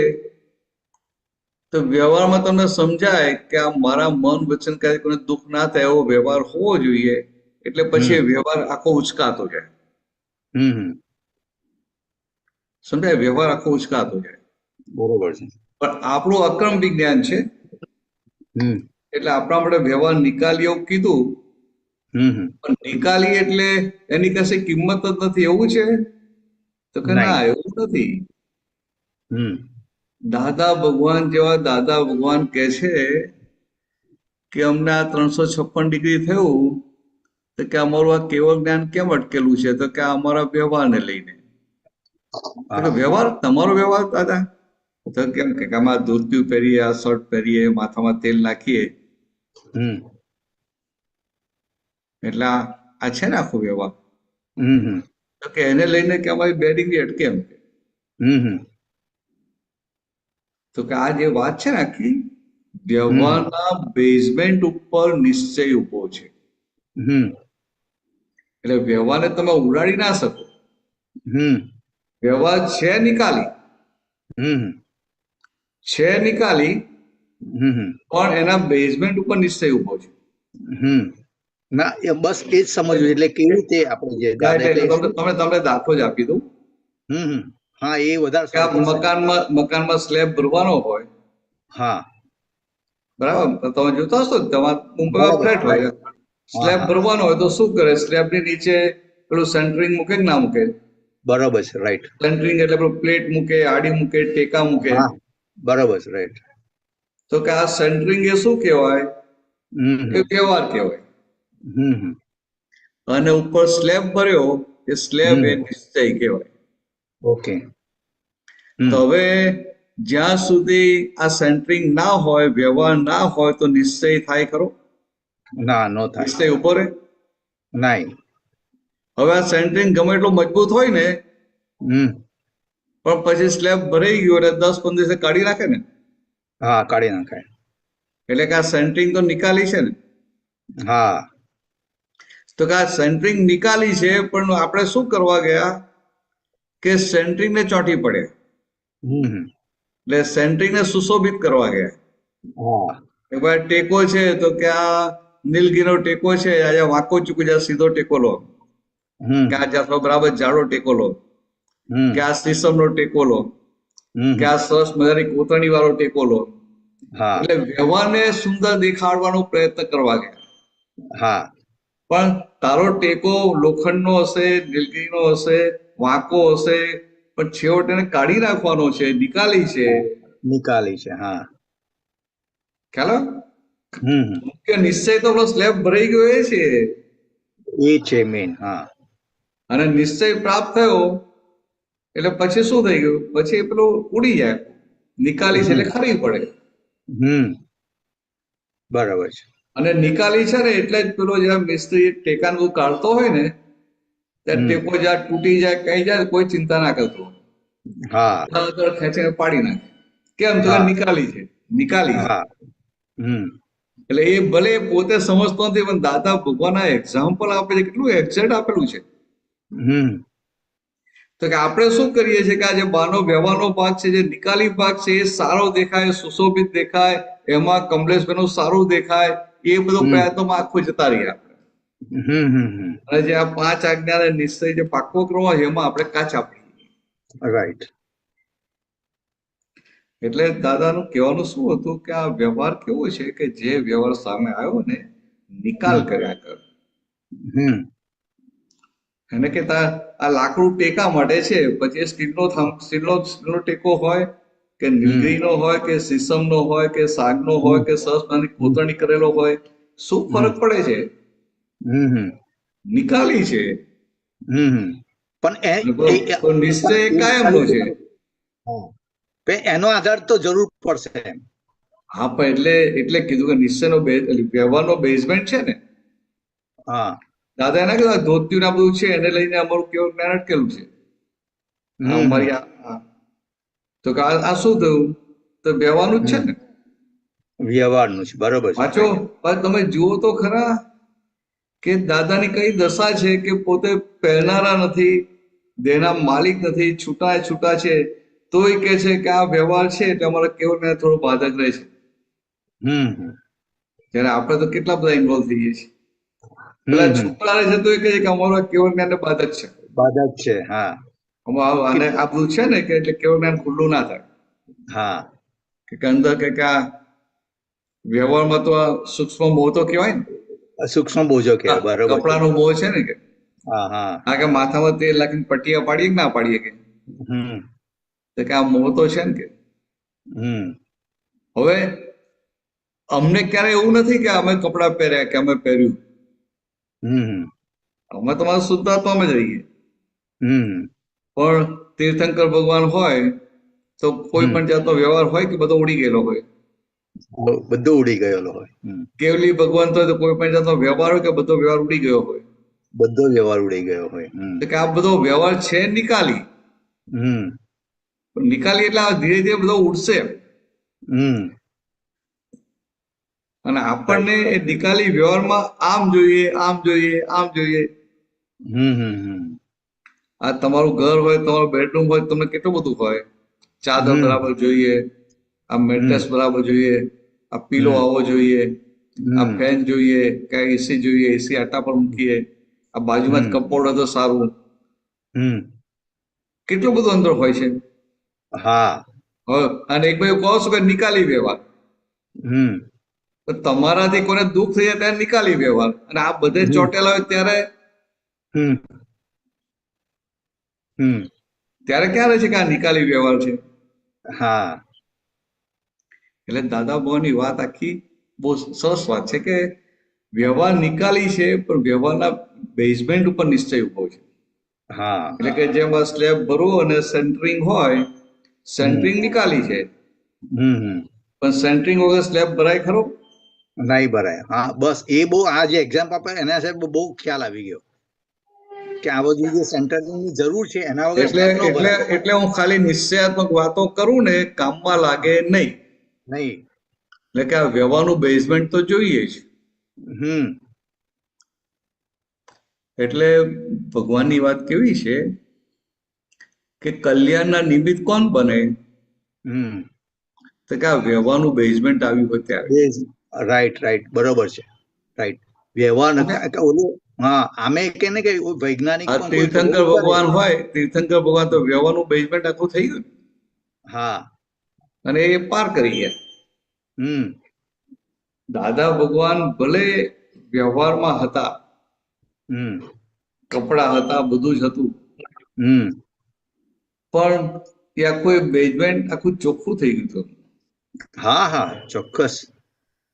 તો વ્યવહારમાં તમને સમજાય કે આ મારા મન વચન કાંઈ કોઈને દુઃખ ના થાય એવો વ્યવહાર હોવો જોઈએ, એટલે પછી વ્યવહાર આખો ઉચકાતો જાય. સમજાય? વ્યવહાર આખો ઉચકાતો જાય. બરોબર છે. પણ આપણું અક્રમ વિજ્ઞાન છે, એટલે આપણા માટે વ્યવહાર નિકાલી એવું કીધું. પણ નિકાલી એટલે એની કશી કિંમત જ નથી એવું છે? તો કે ના, એવું નથી. દાદા ભગવાન જેવા દાદા ભગવાન કહે છે કે અમને આ 356 ડિગ્રી થયું, તો કે અમારું આ કેવળ જ્ઞાન કેમ અટકેલું છે? તો કે અમારા વ્યવહારને લઈને. વ્યવહાર, તમારો વ્યવહાર દાદા? તો કેમ કે આમાં ધોતિયું પહેરીએ, આ શર્ટ પહેરીએ, માથામાં તેલ નાખીએ, એટલે આ છે ને આખો વ્યવહાર. તો કે એને લઈને કે અમારી 2 ડિગ્રી અટકે એમ. તો કે આ જે વાત છે ને આખી વ્યવહારના બેઝમેન્ટ ઉપર નિશ્ચય ઉભો છે. એટલે વ્યવહારને તમે ઉડાડી ના શકો. વ્યવહાર છે નિકાલી, પણ એના બેઝમેન્ટ ઉપર નિશ્ચય ઉભો છે. ના, બસ એ જ સમજવું. એટલે કેવી રીતે આપણે જે તમને દાખલો જ આપી દઉં. હા, એ વધારે કે આ મકાનમાં સ્લેબ ભરવાનો હોય. હા, બરાબર. તમે જોતા હશો તમારા મુંબઈમાં ફ્લેટ હોય, સ્લેબ ભરવાનો હોય તો શું કરે? સ્લેબની નીચે પેલું સેન્ટરિંગ મૂકે કે ના મૂકે? બરોબર છે, રાઈટ. સેન્ટરિંગ એટલે પેલું પ્લેટ મૂકે, આડી મૂકે, ટેકા મૂકે. બરોબર છે, રાઈટ. તો કે આ સેન્ટરિંગ એ શું કહેવાય? એ વ્યવહાર કહેવાય. અને ઉપર સ્લેબ ભર્યો, એ સ્લેબ એ નિશ્ચય કહેવાય. ઓકે. તો હવે જ્યાં સુધી આ સેન્ટરિંગ ના હોય, વ્યવહાર ના હોય, તો નિશ્ચય થાય ખરો? ના, ન થાય. નિશ્ચય ઉભો રહે? નહીં. હવે આ સેન્ટરિંગ ગમે એટલું મજબૂત હોય ને, પણ પછી સ્લેબ ભરાઈ ગયો એટલે 10-15 દિવસે કાઢી નાખે ને. હા, કાઢી નાખાય. એટલે કે આ સેન્ટરિંગ તો નિકાલી છે ને. હા. તો કે આ સેન્ટરિંગ નિકાલી છે, પણ આપણે શું કરવા ગયા કે સેન્ટરિંગને ચોંટી પડે. એટલે સેન્ટરિંગને સુશોભિત કરવા ગયા. કે ભાઈ ટેકો છે તો કે આ નીલગીરીનો ટેકો છે, આજે વાંકો ચૂકી જાય, સીધો ટેકો લો. કે આ જાતનો બરાબર જાડો ટેકો લો. કે આ સીસમનો ટેકો લો. કે આ સરસ મજાની કોતરણી વાળો ટેકો લો. એટલે વ્યવહારને સુંદર દેખાડવાનો પ્રયત્ન કરવા ગયા. પણ તારો ટેકો લોખંડનો હશે, નીલગીરીનો હશે, વાંકો હશે, પણ છેવટે એને કાઢી નાખવાનો છે, નિકાલી છે. હા. ખ્યાલ? મુખ્ય નિશ્ચય તો આપણો સ્લેબ ભરાઈ ગયો એ છે. એ છે મેન. હા. અને નિશ્ચય પ્રાપ્ત થયો એટલે પછી શું થઈ ગયું? પછી પેલું ઉડી જાય. નિકાલી છે એટલે ખરી પડે. બરાબર છે. અને નિકાલી છે ને એટલે જ પેલો જ્યાં મિસ્ત્રી ટેકાનું કાઢતો હોય ને, ત્યાં ટેકો જ્યાં તૂટી જાય, કઈ જાય, કોઈ ચિંતા ના કરતો. ખેંચીને પાડી નાખે. કેમ? તો નિકાલી છે. નિકાલી છે. એટલે એ ભલે પોતે સમજતો નથી, પણ દાદા ભગવાન એક્ઝામ્પલ આપે છે, કેટલું એક્ઝેક્ટ આપેલું છે. તો કે આપણે શું કરીએ છીએ કે આ જે બહારનો વ્યવહારનો ભાગ છે, જે નિકાલી ભાગ છે, એ સારો દેખાય, સુશોભિત દેખાય, એમાં કમલેશભાઈનું સારું દેખાય, એ બધો પ્રયત્નોમાં આખું જતા રહીએ આપણે. અને જે આ 5 આજ્ઞા નિશ્ચય જે પાકો કરવો હોય એમાં આપણે કાચા પડીએ. રાઈટ. એટલે દાદાનું કહેવાનું શું હતું કે આ વ્યવહાર કેવો છે કે જે વ્યવહાર સામે આવ્યો ને, નિકાલ કર્યા કર. એને કે આ લાકડું ટેકા માટે છે, પછી સ્ટીલનો ટેકો હોય કે કે નીલગીરીનો હોય કે સીસમનો હોય કે સાગનો હોય કે સરસની કોતરણી કરેલો હોય, શું ફરક પડે છે? હમ નિકાલી છે. હમ પણ તો નિશ્ચય એ કાયમનો છે. એનો આધાર તો જરૂર પડશે એમ. હા, પણ એટલે કીધું કે નિશ્ચયનો વ્યવહારનો બેઝમેન્ટ છે ને. હા, દાદા એના કીધું ધોત્યું આ બધું છે એને લઈને અમારું કેવું જ્ઞાન અટકેલું છે. અમારી તો કે આ શું થયું? તો વ્યવહારનું જ છે ને. વ્યવહારનું છે, બરોબર છે. વાંચો, તમે જુઓ તો ખરા કે દાદાની કઈ દશા છે કે પોતે પહેરનારા નથી, દેહના માલિક નથી, છૂટા છે, તોય કે છે કે આ વ્યવહાર છે એટલે અમારે કેવું ને થોડું બાધક રહે છે. ત્યારે આપણે તો કેટલા બધા ઇન્વોલ્વ થઈએ છીએ. પેલા છૂટા રહે છે તો એ કહે છે કે અમારો કેવું જ્ઞાન બાધક છે. બાધક છે. હા, અને આ બધું છે ને કે એટલે કેવું જ્ઞાન ખુલ્લું ના થાય. હા, કે અંદર કે આ વ્યવહારમાં તો આ સૂક્ષ્મ મોહ તો કહેવાય ને. સૂક્ષ્મ બોજો કહેવાય, બરોબર. કપડાનો મોહ છે ને કે હા, હા, આ કે માથામાં તેલ લાખીને પટ્ટિયા પાડીએ કે ના પાડીએ કે આ મોહ તો છે ને કે. હવે અમને ક્યારે એવું નથી કે અમે કપડાં પહેર્યા કે અમે પહેર્યું. અમે તમારા શુદ્ધાત્મામાં જ રહીએ. પણ તીર્થંકર ભગવાન હોય તો કોઈ પણ જાતનો વ્યવહાર હોય કે બધો ઉડી ગયેલો હોય. બધું ઉડી ગયેલો હોય. કેવલી ભગવાન તો કોઈ પણ જાતનો વ્યવહાર હોય કે બધો વ્યવહાર ઉડી ગયો હોય. બધો વ્યવહાર ઉડી ગયો હોય. કે આ બધો વ્યવહાર છે નિકાલી. નિકાલી એટલે ધીરે ધીરે બધો ઉડશે. અને આપણને એ નિકાલી વ્યવહારમાં આમ જોઈએ, આમ જોઈએ, આમ જોઈએ. આ તમારું ઘર હોય, તમારું બેડરૂમ હોય, તમને કેટલું બધું હોય. ચાદર બરાબર જોઈએ, આ મેટ્રેસ બરાબર જોઈએ, આ પીલો આવો જોઈએ, આ ફેન જોઈએ, કે એસી જોઈએ, એસી આટા પર મૂકીએ, આ બાજુમાં જ કપબોર્ડ હોય તો સારું. કેટલું બધું અંદર હોય છે. હા, અને એક ભાઈ કહો છો કે નિકાલી વ્યવહાર. તો તમારાથી કોઈને દુઃખ થઈ જાય ત્યારે નિકાલી વ્યવહાર, અને આ બધે ચોટેલા હોય ત્યારે ક્યારે છે કે આ નિકાલી વ્યવહાર છે. હા, એટલે દાદા ભગવાનની વાત આખી બહુ સરસ વાત છે કે વ્યવહાર નિકાલી છે પણ વ્યવહારના બેઝમેન્ટ ઉપર નિશ્ચય ઉભો છે. હા, એટલે કે જેમાં સ્લેબ ભરવું અને સેન્ટરિંગ હોય, સેન્ટરિંગ નિકાલી છે. પણ સેન્ટરિંગ વગર સ્લેબ ભરાય ખરો? નહીં ભરાય. હા, બસ એ બહુ આ જે એક્ઝામ્પલ આપે એના સાહેબ બહુ ખ્યાલ આવી ગયો કે આ બધું જે સેન્ટરિંગની જરૂર છે એના વગર સ્લેબ ન ભરાય. એટલે હું ખાલી નિશ્ચયાત્મક વાતો કરું ને કામમાં લાગે નહીં. એટલે કે આ વ્યવહારનું બેઝમેન્ટ તો જોઈએ જ. એટલે ભગવાનની વાત કેવી છે કે કલ્યાણના નિમિત્ત કોણ બને? તો કે આ વ્યવહારનું બેઝમેન્ટ આવ્યું હોય ત્યારે. રાઈટ, બરોબર છે. રાઈટ, વ્યવહાર ઓલું. હા, આમે કે ને કે વૈજ્ઞાનિક પણ તીર્થંકર ભગવાન હોય, તીર્થંકર ભગવાન તો વ્યવહારનું બેઝમેન્ટ આખું થઈ ગયું. હા, અને એ પાર કરી ગયા. દાદા ભગવાન ભલે વ્યવહારમાં હતા, કપડા હતા, બધું જ હતું, પણ એ આખું બેઝમેન્ટ આખું ચોખ્ખું થઈ ગયું હતું. હા, ચોક્કસ.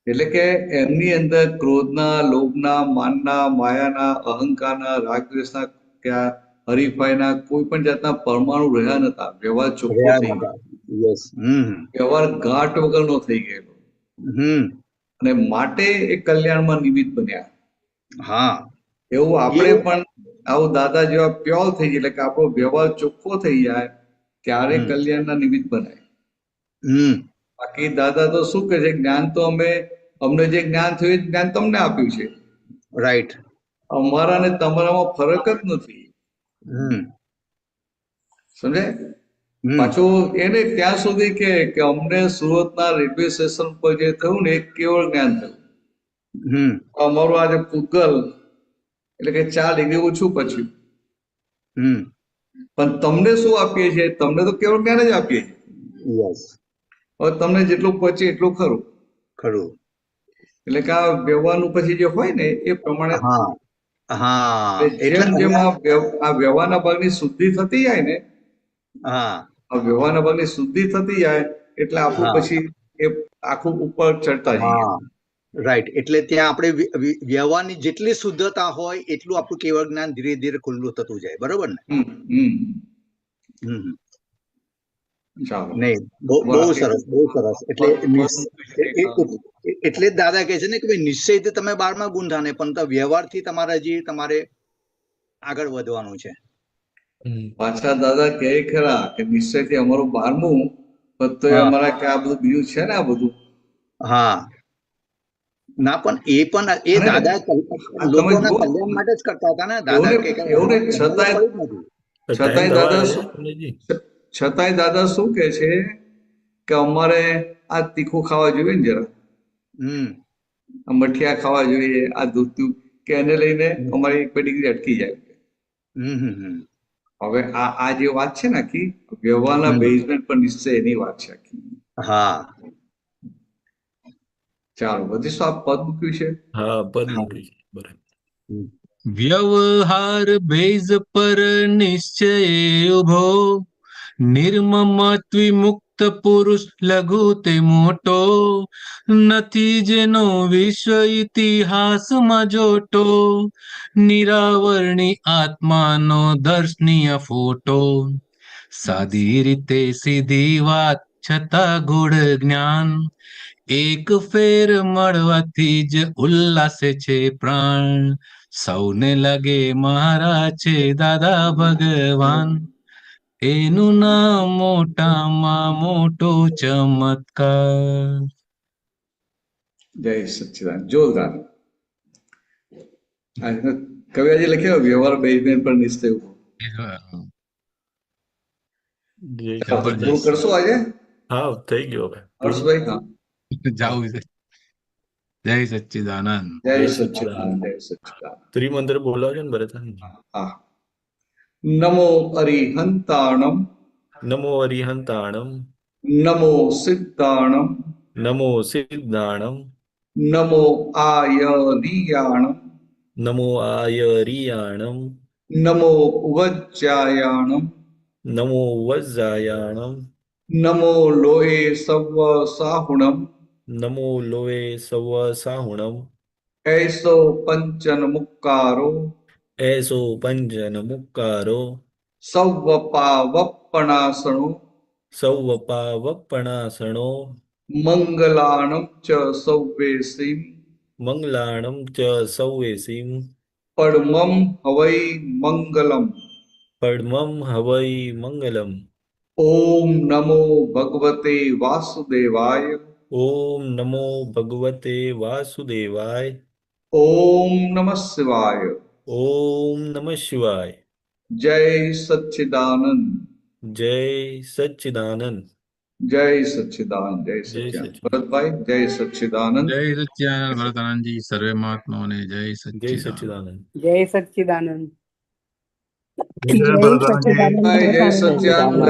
એટલે કે એમની અંદર ક્રોધના, લોભના, માનના, માયાના, અહંકારના, રાગદ્વેષના, ક્યાં હરીફાઈના કોઈ પણ જાતના પરમાણુ રહ્યા નતા. વ્યવહાર ચોખ્ખો થઈ ગયો. વ્યવહાર ઘાટ વગરનો થઈ ગયેલો. અને માટે એ કલ્યાણમાં નિમિત્ત બન્યા. હા, એવું આપણે પણ આવું દાદા જેવા પ્યોર થઈ જાય, એટલે કે આપણો વ્યવહાર ચોખ્ખો થઈ જાય ત્યારે કલ્યાણના નિમિત્ત બનાય. બાકી દાદા તો શું કહે છે, જ્ઞાન તો અમને જે જ્ઞાન થયું એ જ્ઞાન તમને આપ્યું છે. રાઈટ. અમારા ને તમારામાં ફરક જ નથી. સમજે? પાછું એને ત્યાં સુધી કે અમને સુરતના રેલવે સ્ટેશન પર જે થયું ને એ કેવળ જ્ઞાન થયું. અમારું આજે પૂગલ એટલે કે 4 ડિગ્રી ઓછું પછી. પણ તમને શું આપીએ છીએ? તમને તો કેવળ જ્ઞાન જ આપીએ છીએ. હવે તમને જેટલું પચે એટલું ખરું. એટલે કે આ વ્યવહારનું પછી જે હોય ને એ પ્રમાણે જેમ આ વ્યવહારના ભાગની શુદ્ધિ થતી જાય ને, આ વ્યવહારના ભાગની શુદ્ધિ થતી જાય એટલે આપણું હા પછી એ આખું ઉપર ચડતા જઈએ. હા રાઈટ. એટલે ત્યાં આપણે વ્યવહારની જેટલી શુદ્ધતા હોય એટલું આપણું કેવળ જ્ઞાન ધીરે ધીરે ખુલ્લું થતું જાય. બરોબર ને? હમ હમ હમ હમ. ચાલો નહીં, બહુ બહુ સરસ, બહુ સરસ. એટલે એટલે જ દાદા કહે છે ને કે ભાઈ નિશ્ચયથી તમે 12મા ગુણ થાને, પણ તો વ્યવહારથી તમારે આગળ વધવાનું છે. પાછા દાદા કહે ખરા કે નિશ્ચયથી અમારું 12મું, પણ તો હા અમારા કે આ બધું બીજું છે ને આ બધું. હા ના, પણ એ અને દાદા આ તમે લોકોના જુઓ, કલ્યાણ માટે જ કરતા હતા ને એવું દાદા, ને કે કઈ એવું ને એમાં પડી જ નથી. ટાઈમ છતાંય થવા દાદા આવ્યો શું છે પંડિતજી. છતાંય દાદા શું કે છે કે અમારે આ તીખું ખાવા જોઈએ ને જરા, હમ આ મઠિયા ખાવા જોઈએ, આ દૂધ કે એને લઈને અમારી એક બે ડિગ્રી અટકી જાય. હમ હમ હમ હવે આ જે વાત છે ને આખી વ્યવહારના હમ. બેઝમેન્ટ પર નિશ્ચય એની વાત છે આખી. હા ચાલો વધીશું. આ પદ મૂક્યું છે. હા, પદ હા મૂક્યું છે. બરાબર. હમ. વ્યવહાર બેઝ પર નિશ્ચય ઉભો, નિર્મમ મુક્ત પુરુષ લઘુ તે મોટો, નથી જેનો વિશ્વ ઇતિહાસમાં જોટો, નિરાવરણી આત્માનો દર્શનીય ફોટો, સાદી રીતે સીધી વાત છતાં ગૂઢ જ્ઞાન, એક ફેર મળવાથી જ ઉલ્લાસે છે પ્રાણ, સૌને લાગે મારા છે દાદા ભગવાન, એનું નામ મોટામાં મોટો ચમત્કાર. જય સચ્ચિદાનંદ. જોરદાર. કવિરાજે લખ્યો વ્યવહાર બેઝમેન્ટ પર નિશ્ચય ઉભો. જય પૂરું જબરજસ્ત. કરશો આજે હા, થઈ ગયો હવે. પૂરું. હર્ષભાઈ? હા. જાવું છે. જય સચ્ચિદાનંદ. જય જય સચ્ચિદાનંદ. સચ્ચિદાનંદ. જય સચ્ચિદાનંદ. ત્રિમંત્ર બોલાવજો ને ભરતભાઈ. હા. નમો અરિહંતાણમ, નમો અરિહંતાણમ, નમો સિદ્ધાણમ, નમો સિદ્ધાણમ, નમો આયરિયાણમ, નમો આયરિયાણમ, નમો વજ્જાયાણમ, નમો વજ્જાયાણમ, નમો લોહે સવ સાહુણમ, નમો લોએ સવ સાહુણમ, એસો પંચન મુક્કારો, એસો પંચન મુક્કારો, સૌવપાવપણાસણો, સૌવપા વપણાસણો, મંગલાણમ ચ સૌવેસીમ, મંગલાણમ ચ સૌવેસીમ, પડમમ હવૈ મંગલમ. પડમમ હવૈ મંગલમ. ઓમ નમો ભગવતે વાસુદેવાય, ઓમ નમો ભગવતે વાસુદેવાય. ઓમ નમઃ શિવાય. ઓમ નમઃ શિવાય. જય સચ્ચિદાનંદ. જય સચ્ચિદાનંદ. જય સચ્ચિદાનંદ. જય જય સચ્ચિદાનંદ. સચ્ચિદાનંદ. ભરતભાઈ જય સચ્ચિદાનંદ. જય સચ્ચિદાનંદ ભરતાનંદજી, સર્વે મહાત્માઓને જય જય સચ્ચિદાનંદ. સચ્ચિદાનંદ. જય સચ્ચિદાનંદ. જય સચ્ચિદાનંદ જય ભરતાનંદ. સચ્ચિદાનંદ. જય જય સચ્ચિદાનંદ.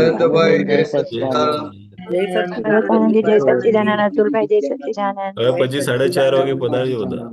સચ્ચિદાનંદ. જય સચ્ચિદાનંદ. ભરતાનંદજી જય સચ્ચિદાનંદ. અતુલભાઈ જય સચ્ચિદાનંદ. હવે પછી 4:30 વાગે પધારજો બધા.